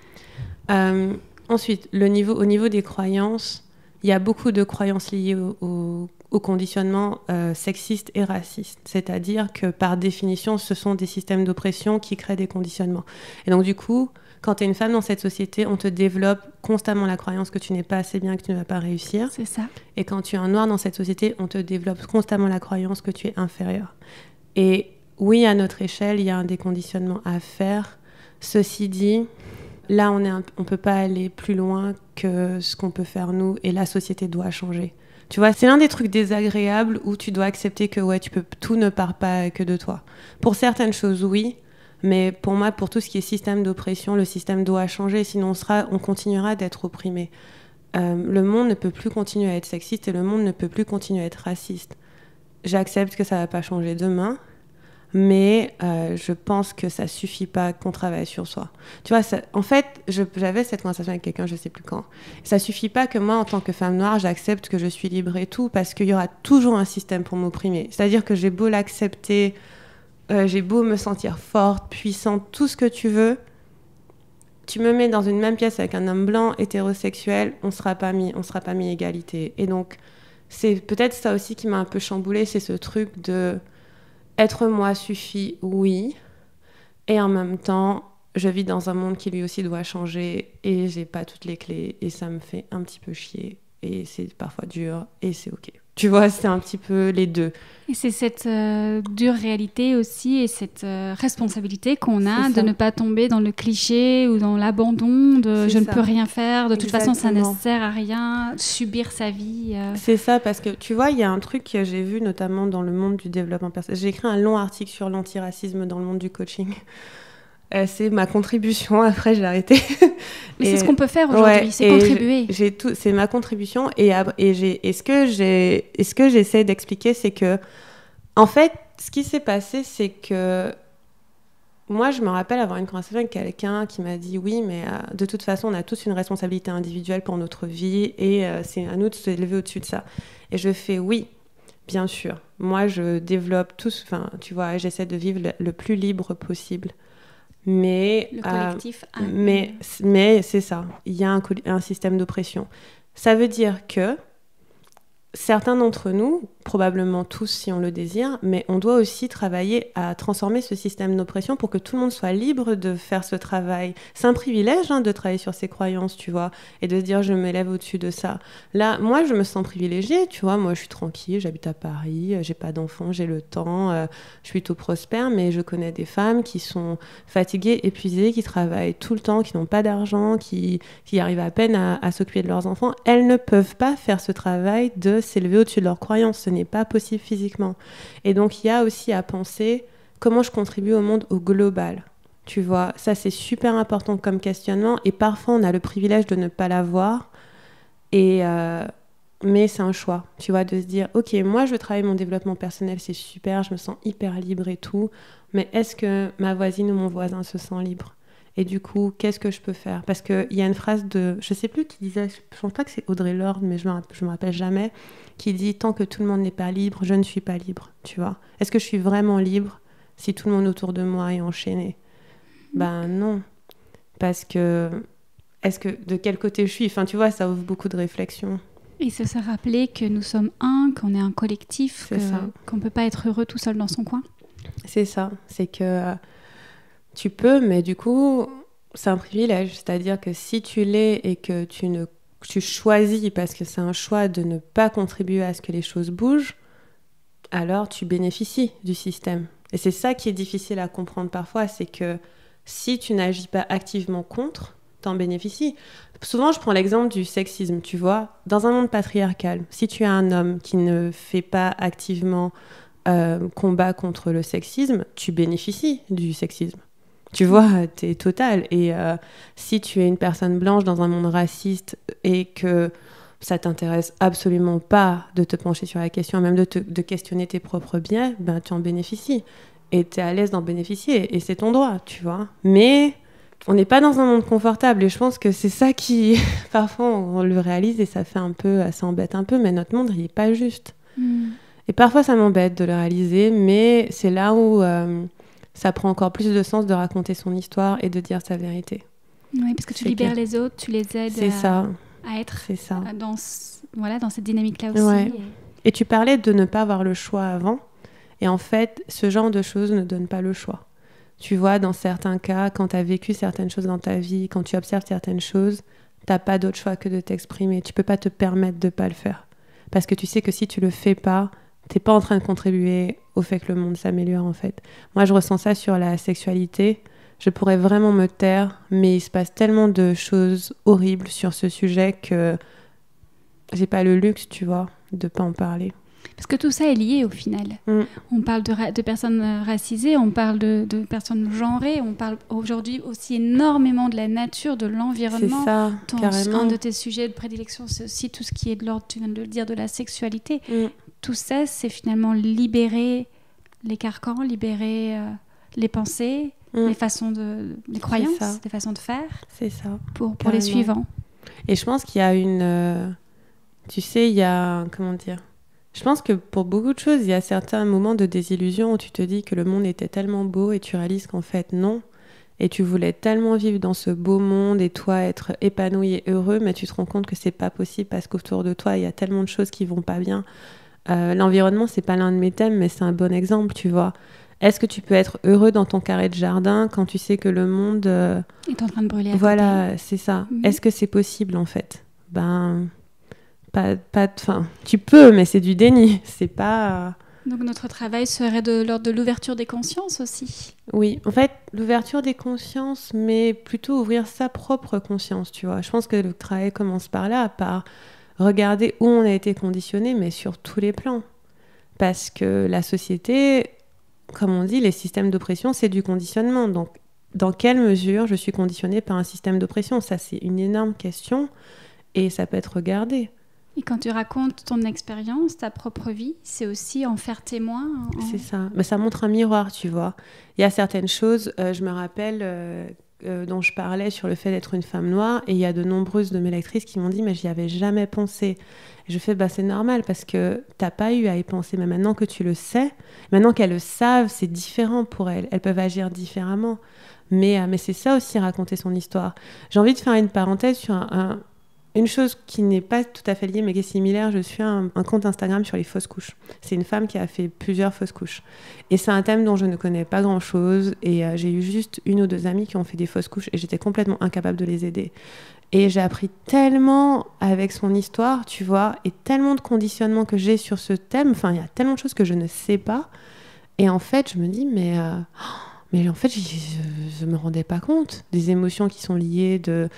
Ensuite, au niveau des croyances, il y a beaucoup de croyances liées au conditionnement sexiste et raciste. C'est-à-dire que par définition, ce sont des systèmes d'oppression qui créent des conditionnements. Et donc du coup, quand tu es une femme dans cette société, on te développe constamment la croyance que tu n'es pas assez bien, que tu ne vas pas réussir. C'est ça. Et quand tu es un noir dans cette société, on te développe constamment la croyance que tu es inférieur. Et oui, à notre échelle, il y a un déconditionnement à faire. Ceci dit, là, on peut pas aller plus loin que ce qu'on peut faire nous, et la société doit changer. Tu vois, c'est l'un des trucs désagréables où tu dois accepter que tout ne part pas que de toi. Pour certaines choses, oui, mais pour moi, pour tout ce qui est système d'oppression, le système doit changer, sinon on continuera d'être opprimé. Le monde ne peut plus continuer à être sexiste et le monde ne peut plus continuer à être raciste. J'accepte que ça va pas changer demain, mais je pense que ça suffit pas qu'on travaille sur soi. Tu vois, en fait, j'avais cette conversation avec quelqu'un, je sais plus quand. Ça suffit pas que moi, en tant que femme noire, j'accepte que je suis libre et tout, parce qu'il y aura toujours un système pour m'opprimer. C'est-à-dire que j'ai beau l'accepter, j'ai beau me sentir forte, puissante, tout ce que tu veux, tu me mets dans une même pièce avec un homme blanc, hétérosexuel, on sera pas mis égalité. Et donc, c'est peut-être ça aussi qui m'a un peu chamboulée, c'est ce truc de être moi suffit, oui, et en même temps, je vis dans un monde qui lui aussi doit changer et j'ai pas toutes les clés et ça me fait un petit peu chier et c'est parfois dur et c'est ok. Tu vois, c'est un petit peu les deux. Et c'est cette dure réalité aussi et cette responsabilité qu'on a de ne pas tomber dans le cliché ou dans l'abandon de je ne peux rien faire, de toute façon ça ne sert à rien, subir sa vie. C'est ça, parce que tu vois, il y a un truc que j'ai vu notamment dans le monde du développement personnel. J'ai écrit un long article sur l'antiracisme dans le monde du coaching. C'est ma contribution, après je l'ai arrêté. Mais c'est ce qu'on peut faire aujourd'hui, c'est contribuer. C'est ma contribution et ce que j'essaie d'expliquer, c'est que en fait, ce qui s'est passé, c'est que moi, je me rappelle avoir une conversation avec quelqu'un qui m'a dit oui, mais de toute façon, on a tous une responsabilité individuelle pour notre vie et c'est à nous de se lever au-dessus de ça. Et je fais oui, bien sûr. Moi, je développe tu vois, j'essaie de vivre le plus libre possible. Mais le collectif mais c'est ça, il y a un système d'oppression. Ça veut dire que certains d'entre nous, probablement tous si on le désire, mais on doit aussi travailler à transformer ce système d'oppression pour que tout le monde soit libre de faire ce travail. C'est un privilège de travailler sur ses croyances, tu vois, et de se dire je me lève au-dessus de ça. Là, moi, je me sens privilégiée, tu vois, moi je suis tranquille, j'habite à Paris, j'ai pas d'enfants, j'ai le temps, je suis plutôt prospère, mais je connais des femmes qui sont fatiguées, épuisées, qui travaillent tout le temps, qui n'ont pas d'argent, qui arrivent à peine à s'occuper de leurs enfants. Elles ne peuvent pas faire ce travail de s'élever au-dessus de leurs croyances, ce n'est pas possible physiquement. Et donc il y a aussi à penser comment je contribue au monde au global. Tu vois, ça c'est super important comme questionnement et parfois on a le privilège de ne pas l'avoir mais c'est un choix, tu vois, de se dire ok, moi je veux travailler mon développement personnel, c'est super, je me sens hyper libre et tout, mais est-ce que ma voisine ou mon voisin se sent libre ? Et du coup, qu'est-ce que je peux faire ? Parce qu'il y a une phrase je sais plus qui disait, je pense pas que c'est Audre Lorde, mais je me rappelle jamais, qui dit « Tant que tout le monde n'est pas libre, je ne suis pas libre ». Tu vois ? Est-ce que je suis vraiment libre si tout le monde autour de moi est enchaîné ? Ben non. Parce que, de quel côté je suis ? Enfin, tu vois, ça ouvre beaucoup de réflexions. Et c'est se rappeler que nous sommes qu'on est un collectif, qu'on ne peut pas être heureux tout seul dans son coin. C'est ça, c'est que... Tu peux, mais du coup, c'est un privilège. C'est-à-dire que si tu l'es et que tu choisis, parce que c'est un choix de ne pas contribuer à ce que les choses bougent, alors tu bénéficies du système. Et c'est ça qui est difficile à comprendre parfois, c'est que si tu n'agis pas activement contre, t'en bénéficies. Souvent, je prends l'exemple du sexisme, tu vois. Dans un monde patriarcal, si tu as un homme qui ne fait pas activement combat contre le sexisme, tu bénéficies du sexisme. Tu vois, t'es total. Et si tu es une personne blanche dans un monde raciste et que ça t'intéresse absolument pas de te pencher sur la question, même de questionner tes propres biais, ben tu en bénéficies. Et t'es à l'aise d'en bénéficier. Et c'est ton droit, tu vois. Mais on n'est pas dans un monde confortable. Et je pense que c'est ça qui... Parfois, on le réalise et ça embête un peu. Mais notre monde, il est pas juste. Et parfois, ça m'embête de le réaliser. Mais c'est là où... ça prend encore plus de sens de raconter son histoire et de dire sa vérité. Oui, parce que tu libères les autres, tu les aides à être dans cette dynamique-là aussi. Ouais. Et tu parlais de ne pas avoir le choix avant. Et en fait, ce genre de choses ne donne pas le choix. Tu vois, dans certains cas, quand tu as vécu certaines choses dans ta vie, quand tu observes certaines choses, tu n'as pas d'autre choix que de t'exprimer. Tu ne peux pas te permettre de ne pas le faire. Parce que tu sais que si tu ne le fais pas, tu n'es pas en train de contribuer au fait que le monde s'améliore, en fait. Moi, je ressens ça sur la sexualité. Je pourrais vraiment me taire, mais il se passe tellement de choses horribles sur ce sujet que j'ai pas le luxe, tu vois, de pas en parler. Parce que tout ça est lié au final. On parle de personnes racisées, on parle de personnes genrées, on parle aujourd'hui aussi énormément de la nature, de l'environnement. C'est ça, carrément. Un de tes sujets de prédilection, c'est aussi tout ce qui est de l'ordre, tu viens de le dire, de la sexualité. Tout ça, c'est finalement libérer les carcans, libérer les pensées, les façons les croyances, les façons de faire. C'est ça. Pour les suivants. Et je pense qu'il y a comment dire, je pense que pour beaucoup de choses, il y a certains moments de désillusion où tu te dis que le monde était tellement beau et tu réalises qu'en fait, non. Et tu voulais tellement vivre dans ce beau monde et toi être épanoui et heureux, mais tu te rends compte que c'est pas possible parce qu'autour de toi, il y a tellement de choses qui vont pas bien. L'environnement, c'est pas l'un de mes thèmes, mais c'est un bon exemple, tu vois. Est-ce que tu peux être heureux dans ton carré de jardin quand tu sais que le monde est en train de brûler à voilà, côté. C'est ça. Est-ce que c'est possible, en fait? Tu peux, mais c'est du déni. C'est pas... Donc notre travail serait de l'ordre de l'ouverture des consciences aussi. Oui, en fait, l'ouverture des consciences, mais plutôt ouvrir sa propre conscience, tu vois. Je pense que le travail commence par là, par regarder où on a été conditionné, mais sur tous les plans. Parce que la société, comme on dit, les systèmes d'oppression, c'est du conditionnement. Donc, dans quelle mesure je suis conditionnée par un système d'oppression? Ça, c'est une énorme question et ça peut être regardé. Et quand tu racontes ton expérience, ta propre vie, c'est aussi en faire témoin. C'est ça. Mais ça montre un miroir, tu vois. Il y a certaines choses, je me rappelle, dont je parlais sur le fait d'être une femme noire, et il y a de nombreuses de mes lectrices qui m'ont dit « mais j'y avais jamais pensé ». Et je fais « c'est normal, parce que t'as pas eu à y penser, mais maintenant que tu le sais, maintenant qu'elles le savent, c'est différent pour elles. Elles peuvent agir différemment. Mais c'est ça aussi, raconter son histoire. J'ai envie de faire une parenthèse sur une chose qui n'est pas tout à fait liée, mais qui est similaire. Je suis un compte Instagram sur les fausses couches. C'est une femme qui a fait plusieurs fausses couches. Et c'est un thème dont je ne connais pas grand-chose. Et j'ai eu juste 1 ou 2 amies qui ont fait des fausses couches et j'étais complètement incapable de les aider. Et j'ai appris tellement avec son histoire, tu vois, et tellement de conditionnements que j'ai sur ce thème. Enfin, il y a tellement de choses que je ne sais pas. Et en fait, je me dis, mais en fait, je me rendais pas compte des émotions qui sont liées, de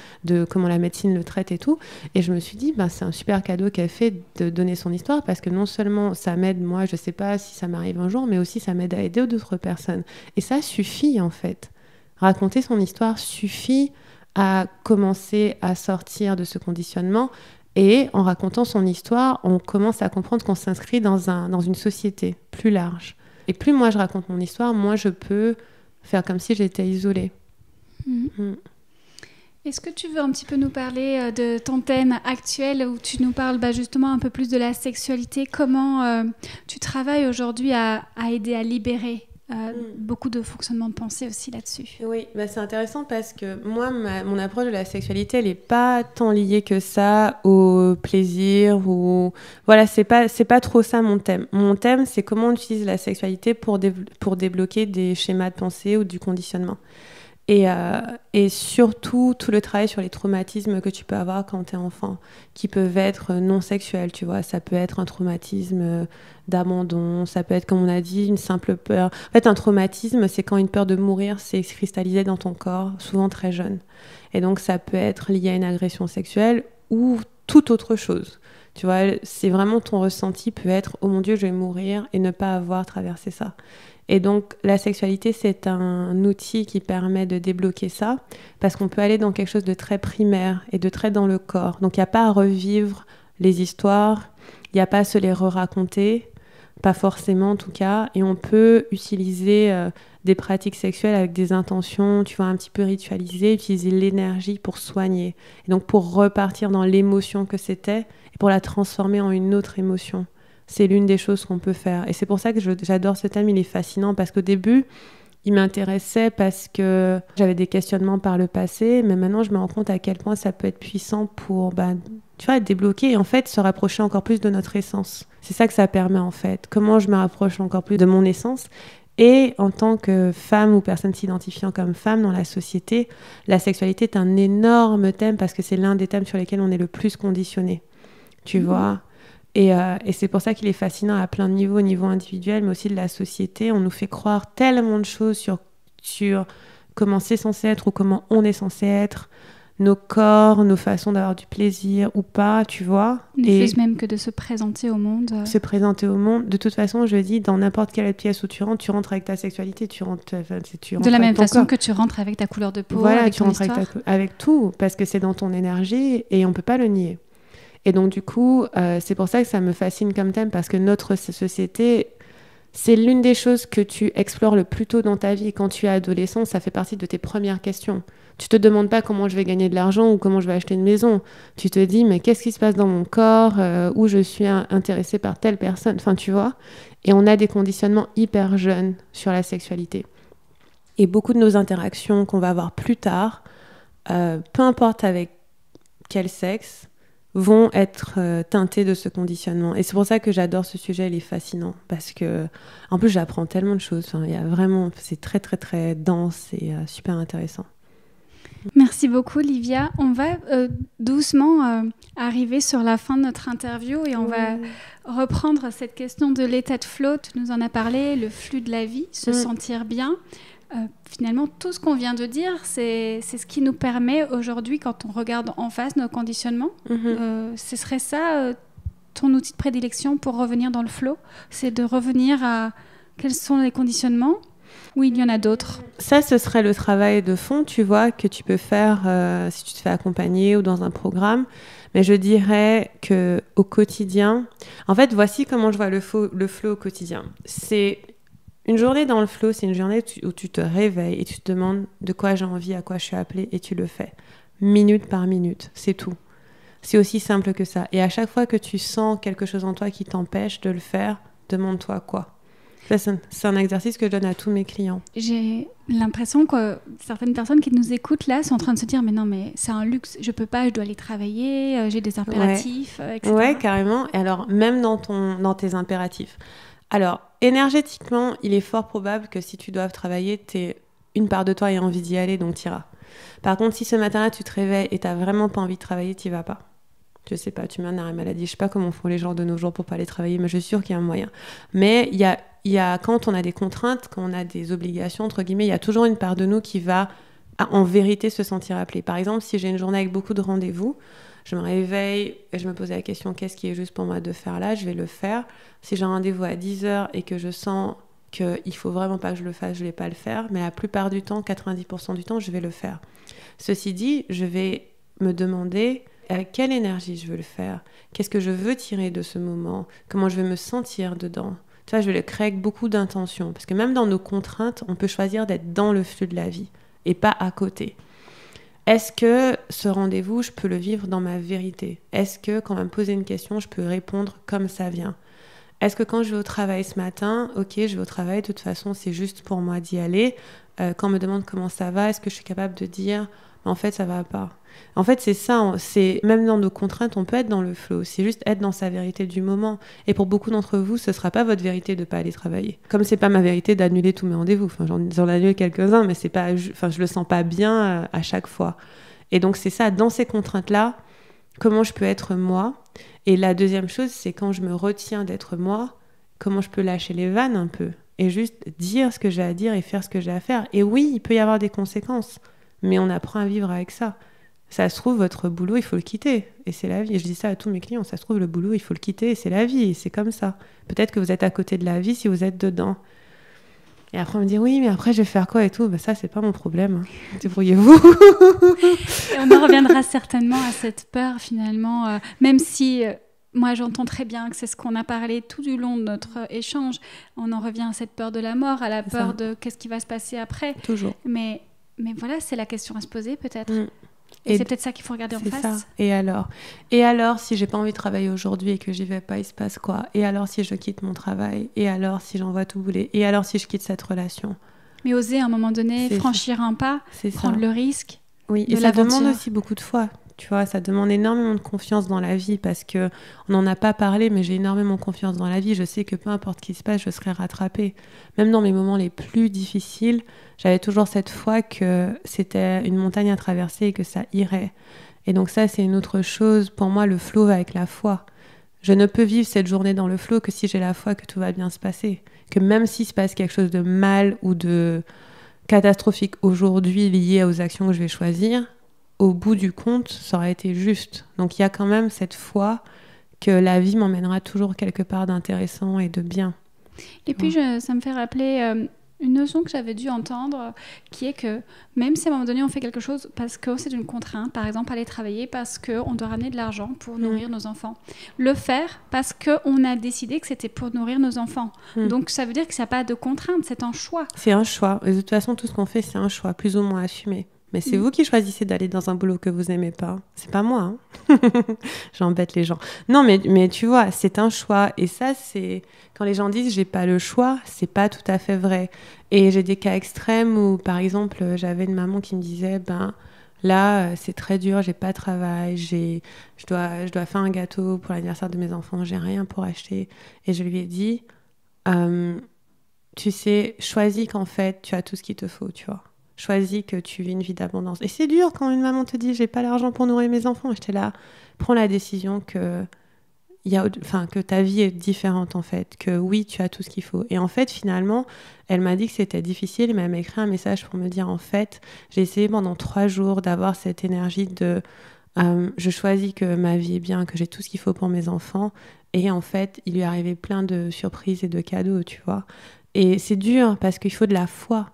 comment la médecine le traite et tout. Et je me suis dit, c'est un super cadeau qu'elle fait de donner son histoire, parce que non seulement ça m'aide, moi, je sais pas si ça m'arrive un jour, mais aussi ça m'aide à aider d'autres personnes. Et ça suffit, en fait. Raconter son histoire suffit à commencer à sortir de ce conditionnement. Et en racontant son histoire, on commence à comprendre qu'on s'inscrit dans une société plus large. Et plus moi je raconte mon histoire, moins je peux faire comme si j'étais isolée. Est-ce que tu veux un petit peu nous parler de ton thème actuel où tu nous parles justement un peu plus de la sexualité? Comment tu travailles aujourd'hui à aider à libérer beaucoup de fonctionnement de pensée aussi là-dessus? Oui, c'est intéressant parce que moi, mon approche de la sexualité, elle n'est pas tant liée que ça au plaisir ou... Voilà, c'est pas trop ça mon thème. Mon thème, c'est comment on utilise la sexualité pour débloquer des schémas de pensée ou du conditionnement. Et surtout, tout le travail sur les traumatismes que tu peux avoir quand tu es enfant, qui peuvent être non sexuels, tu vois. Ça peut être un traumatisme d'abandon, ça peut être, comme on a dit, une simple peur. En fait, un traumatisme, c'est quand une peur de mourir s'est cristallisée dans ton corps, souvent très jeune. Et donc, ça peut être lié à une agression sexuelle ou toute autre chose. Tu vois, c'est vraiment ton ressenti peut être « Oh mon Dieu, je vais mourir » et ne pas avoir traversé ça. Et donc, la sexualité, c'est un outil qui permet de débloquer ça, parce qu'on peut aller dans quelque chose de très primaire et de très dans le corps. Donc, il n'y a pas à revivre les histoires, il n'y a pas à se les re-raconter, pas forcément en tout cas, et on peut utiliser des pratiques sexuelles avec des intentions, tu vois, un petit peu ritualisées, utiliser l'énergie pour soigner, et donc pour repartir dans l'émotion que c'était, et pour la transformer en une autre émotion. C'est l'une des choses qu'on peut faire. Et c'est pour ça que j'adore ce thème, il est fascinant, parce qu'au début, il m'intéressait parce que j'avais des questionnements par le passé, mais maintenant je me rends compte à quel point ça peut être puissant pour tu vois, débloquer et en fait se rapprocher encore plus de notre essence. C'est ça que ça permet en fait. Comment je me rapproche encore plus de mon essence. Et en tant que femme ou personne s'identifiant comme femme dans la société, la sexualité est un énorme thème parce que c'est l'un des thèmes sur lesquels on est le plus conditionné. Tu vois ? Et c'est pour ça qu'il est fascinant à plein de niveaux, au niveau individuel, mais aussi de la société. On nous fait croire tellement de choses sur comment c'est censé être ou comment on est censé être, nos corps, nos façons d'avoir du plaisir ou pas, tu vois. Ne fût-ce même que de se présenter au monde. Se présenter au monde. De toute façon, je dis, dans n'importe quelle pièce où tu rentres avec ta sexualité, tu rentres de la même façon que tu rentres avec ta couleur de peau, voilà, avec tu ton rentres histoire. avec tout, parce que c'est dans ton énergie et on peut pas le nier. Et donc, du coup, c'est pour ça que ça me fascine comme thème, parce que notre société, c'est l'une des choses que tu explores le plus tôt dans ta vie. Quand tu es adolescent, ça fait partie de tes premières questions. Tu te demandes pas comment je vais gagner de l'argent ou comment je vais acheter une maison. Tu te dis, mais qu'est-ce qui se passe dans mon corps, où je suis intéressée par telle personne, enfin, tu vois. Et on a des conditionnements hyper jeunes sur la sexualité. Et beaucoup de nos interactions qu'on va avoir plus tard, peu importe avec quel sexe, vont être teintées de ce conditionnement. Et c'est pour ça que j'adore ce sujet, il est fascinant. Parce que, en plus, j'apprends tellement de choses. Enfin, il y a vraiment, c'est très, très, très dense et super intéressant. Merci beaucoup, Livia. On va doucement arriver sur la fin de notre interview et on va reprendre cette question de l'état de flow. Tu nous en as parlé, le flux de la vie, se sentir bien. Finalement, tout ce qu'on vient de dire, c'est ce qui nous permet aujourd'hui, quand on regarde en face nos conditionnements, ce serait ça ton outil de prédilection pour revenir dans le flow, c'est de revenir à quels sont les conditionnements, ou il y en a d'autres. Ça, ce serait le travail de fond, tu vois, que tu peux faire si tu te fais accompagner ou dans un programme. Mais je dirais qu'au quotidien, en fait, voici comment je vois le flow au quotidien. Une journée dans le flow, c'est une journée où tu te réveilles et tu te demandes de quoi j'ai envie, à quoi je suis appelée, et tu le fais. Minute par minute, c'est tout. C'est aussi simple que ça. Et à chaque fois que tu sens quelque chose en toi qui t'empêche de le faire, demande-toi quoi. C'est un exercice que je donne à tous mes clients. J'ai l'impression que certaines personnes qui nous écoutent là sont en train de se dire mais non, mais c'est un luxe, je peux pas, je dois aller travailler, j'ai des impératifs, etc. Ouais, carrément. Et alors, même dans tes impératifs. Alors, énergétiquement, il est fort probable que si tu dois travailler, une part de toi ait envie d'y aller, donc t'iras. Par contre, si ce matin-là, tu te réveilles et t'as vraiment pas envie de travailler, t'y vas pas. Je sais pas, tu mets un arrêt maladie. Je sais pas comment font les gens de nos jours pour pas aller travailler, mais je suis sûre qu'il y a un moyen. Mais il y a quand on a des contraintes, quand on a des obligations, entre guillemets, il y a toujours une part de nous qui va, en vérité, se sentir appelée. Par exemple, si j'ai une journée avec beaucoup de rendez-vous, je me réveille et je me pose la question, qu'est-ce qui est juste pour moi de faire là ? Je vais le faire. Si j'ai un rendez-vous à 10h et que je sens qu'il faut vraiment pas que je le fasse, je vais pas le faire. Mais la plupart du temps, 90% du temps, je vais le faire. Ceci dit, je vais me demander avec quelle énergie je veux le faire, qu'est-ce que je veux tirer de ce moment, comment je vais me sentir dedans. Tu vois, je vais le créer avec beaucoup d'intention. Parce que même dans nos contraintes, on peut choisir d'être dans le flux de la vie et pas à côté. Est-ce que ce rendez-vous, je peux le vivre dans ma vérité ? Est-ce que quand on va me poser une question, je peux répondre comme ça vient ? Est-ce que quand je vais au travail ce matin, ok, je vais au travail, de toute façon, c'est juste pour moi d'y aller. Quand on me demande comment ça va, est-ce que je suis capable de dire, en fait, ça va pas ? En fait, c'est ça, même dans nos contraintes, on peut être dans le flow. C'est juste être dans sa vérité du moment. Et pour beaucoup d'entre vous, ce sera pas votre vérité de pas aller travailler. Comme c'est pas ma vérité d'annuler tous mes rendez-vous. Enfin, j'en annule quelques-uns, mais c'est pas, je le sens pas bien à chaque fois. Et donc, c'est ça, dans ces contraintes-là, comment je peux être moi ? Et la deuxième chose, c'est quand je me retiens d'être moi, comment je peux lâcher les vannes un peu et juste dire ce que j'ai à dire et faire ce que j'ai à faire. Et oui, il peut y avoir des conséquences, mais on apprend à vivre avec ça. Ça se trouve, votre boulot, il faut le quitter. Et c'est la vie. Et je dis ça à tous mes clients. Ça se trouve, le boulot, il faut le quitter. Et c'est la vie. Et c'est comme ça. Peut-être que vous êtes à côté de la vie si vous êtes dedans. Et après, on me dit, oui, mais après, je vais faire quoi et tout. Ben, ça, c'est pas mon problème. Hein. Débrouillez-vous. Et on en reviendra certainement à cette peur, finalement. Même si, moi, j'entends très bien que c'est ce qu'on a parlé tout du long de notre échange. On en revient à cette peur de la mort, à la peur de qu'est-ce qui va se passer après. Toujours. Mais voilà, c'est la question à se poser, peut-être. Et c'est peut-être ça qu'il faut regarder en face. Ça. Et alors, si j'ai pas envie de travailler aujourd'hui et que j'y vais pas, il se passe quoi ? Et alors, si je quitte mon travail ? Et alors, si j'envoie tout bouler ? Et alors, si je quitte cette relation ? Mais oser à un moment donné franchir un pas, prendre le risque. Oui, et ça demande aussi beaucoup de foi. Tu vois, ça demande énormément de confiance dans la vie parce que on n'en a pas parlé, mais j'ai énormément confiance dans la vie. Je sais que peu importe ce qui se passe, je serai rattrapée. Même dans mes moments les plus difficiles, j'avais toujours cette foi que c'était une montagne à traverser et que ça irait. Et donc ça, c'est une autre chose. Pour moi, le flow va avec la foi. Je ne peux vivre cette journée dans le flow que si j'ai la foi que tout va bien se passer. Que même s'il se passe quelque chose de mal ou de catastrophique aujourd'hui lié aux actions que je vais choisir, au bout du compte, ça aurait été juste. Donc il y a quand même cette foi que la vie m'emmènera toujours quelque part d'intéressant et de bien. Et puis ça me fait rappeler une notion que j'avais dû entendre, qui est que même si à un moment donné on fait quelque chose parce que c'est une contrainte, par exemple aller travailler parce qu'on doit ramener de l'argent pour nourrir nos enfants, le faire parce qu'on a décidé que c'était pour nourrir nos enfants. Donc ça veut dire que ça n'a pas de contrainte, c'est un choix. C'est un choix. Et de toute façon, tout ce qu'on fait, c'est un choix, plus ou moins assumé. Mais c'est vous qui choisissez d'aller dans un boulot que vous n'aimez pas. C'est pas moi. Hein. J'embête les gens. Non, mais tu vois, c'est un choix. Et ça, c'est... Quand les gens disent « j'ai pas le choix », c'est pas tout à fait vrai. Et j'ai des cas extrêmes où, par exemple, j'avais une maman qui me disait « là, c'est très dur, j'ai pas de travail, je dois faire un gâteau pour l'anniversaire de mes enfants, j'ai rien pour acheter. » Et je lui ai dit « tu sais, choisis qu'en fait, tu as tout ce qu'il te faut, tu vois. » Choisis que tu vis une vie d'abondance. Et c'est dur quand une maman te dit « j'ai pas l'argent pour nourrir mes enfants ». J'étais là, prends la décision que ta vie est différente en fait, que oui, tu as tout ce qu'il faut. Et en fait, finalement, elle m'a dit que c'était difficile, mais elle m'a écrit un message pour me dire en fait, j'ai essayé pendant 3 jours d'avoir cette énergie de je choisis que ma vie est bien, que j'ai tout ce qu'il faut pour mes enfants. Et en fait, il lui est arrivé plein de surprises et de cadeaux, tu vois. Et c'est dur parce qu'il faut de la foi.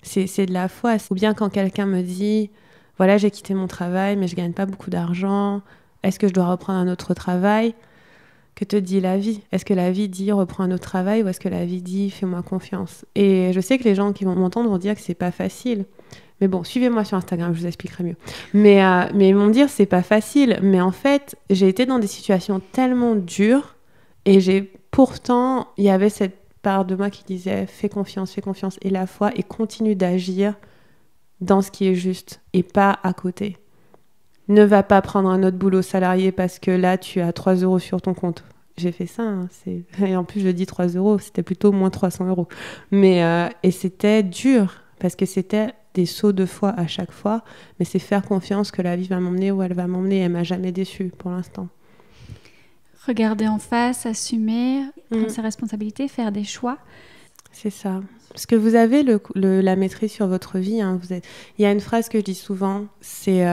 C'est de la foi. Ou bien quand quelqu'un me dit « Voilà, j'ai quitté mon travail, mais je gagne pas beaucoup d'argent. Est-ce que je dois reprendre un autre travail ?» Que te dit la vie ? Est-ce que la vie dit « Reprends un autre travail » ou est-ce que la vie dit « Fais-moi confiance ?» Et je sais que les gens qui vont m'entendre vont dire que c'est pas facile. Mais bon, suivez-moi sur Instagram, je vous expliquerai mieux. Mais ils vont me dire « C'est pas facile. » Mais en fait, j'ai été dans des situations tellement dures et pourtant, il y avait cette part de moi qui disait fais confiance et la foi et continue d'agir dans ce qui est juste et pas à côté. Ne va pas prendre un autre boulot salarié parce que là tu as 3 € sur ton compte. J'ai fait ça, hein, et en plus je dis 3 €, c'était plutôt moins 300 €. Mais et c'était dur parce que c'était des sauts de foi à chaque fois, mais c'est faire confiance que la vie va m'emmener où elle va m'emmener. Elle m'a jamais déçue pour l'instant. Regarder en face, assumer, prendre ses responsabilités, faire des choix. C'est ça. Parce que vous avez la maîtrise sur votre vie. Hein. Il y a une phrase que je dis souvent, c'est,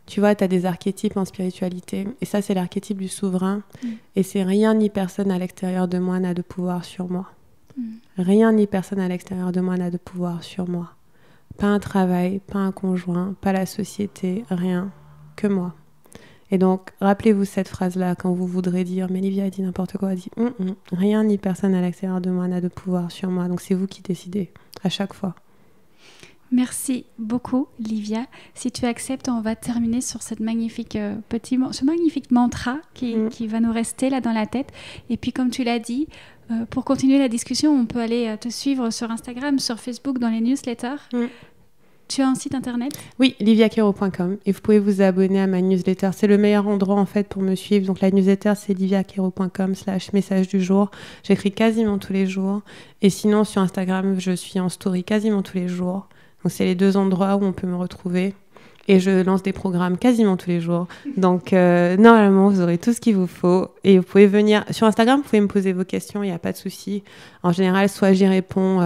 tu vois, tu as des archétypes en spiritualité. Et ça, c'est l'archétype du souverain. Et c'est rien ni personne à l'extérieur de moi n'a de pouvoir sur moi. Rien ni personne à l'extérieur de moi n'a de pouvoir sur moi. Pas un travail, pas un conjoint, pas la société, rien, que moi. Et donc, rappelez-vous cette phrase-là quand vous voudrez dire « Mais Livia a dit n'importe quoi », dit « Rien ni personne à l'extérieur de moi n'a de pouvoir sur moi. » Donc, c'est vous qui décidez, à chaque fois. Merci beaucoup, Livia. Si tu acceptes, on va terminer sur cette magnifique, ce magnifique mantra qui va nous rester là dans la tête. Et puis, comme tu l'as dit, pour continuer la discussion, on peut aller te suivre sur Instagram, sur Facebook, dans les newsletters. Tu as un site internet ? Oui, liviaquero.com, et vous pouvez vous abonner à ma newsletter. C'est le meilleur endroit en fait pour me suivre. Donc la newsletter, c'est liviaquero.com/message du jour. J'écris quasiment tous les jours. Et sinon, sur Instagram, je suis en story quasiment tous les jours. Donc c'est les 2 endroits où on peut me retrouver. Et je lance des programmes quasiment tous les jours. Donc, normalement, vous aurez tout ce qu'il vous faut. Et vous pouvez venir... Sur Instagram, vous pouvez me poser vos questions, il n'y a pas de souci. En général, soit j'y réponds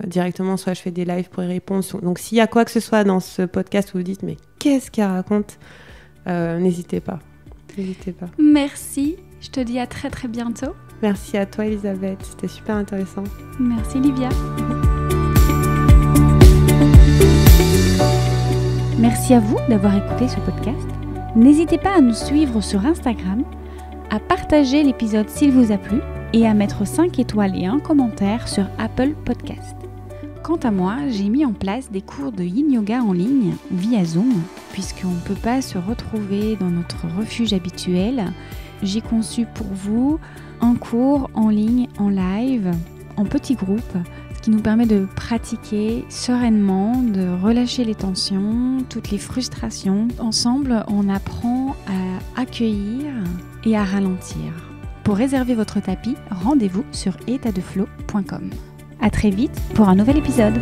directement, soit je fais des lives pour y répondre. Donc, s'il y a quoi que ce soit dans ce podcast où vous dites « Mais qu'est-ce qu'elle raconte ?» N'hésitez pas. N'hésitez pas. Merci. Je te dis à très, très bientôt. Merci à toi, Elisabeth. C'était super intéressant. Merci, Livia. Merci à vous d'avoir écouté ce podcast. N'hésitez pas à nous suivre sur Instagram, à partager l'épisode s'il vous a plu et à mettre 5 étoiles et un commentaire sur Apple Podcast. Quant à moi, j'ai mis en place des cours de Yin Yoga en ligne via Zoom, puisqu'on ne peut pas se retrouver dans notre refuge habituel. J'ai conçu pour vous un cours en ligne, en live, en petits groupes, ce qui nous permet de pratiquer sereinement, de relâcher les tensions, toutes les frustrations. Ensemble, on apprend à accueillir et à ralentir. Pour réserver votre tapis, rendez-vous sur étatdeflow.com. À très vite pour un nouvel épisode.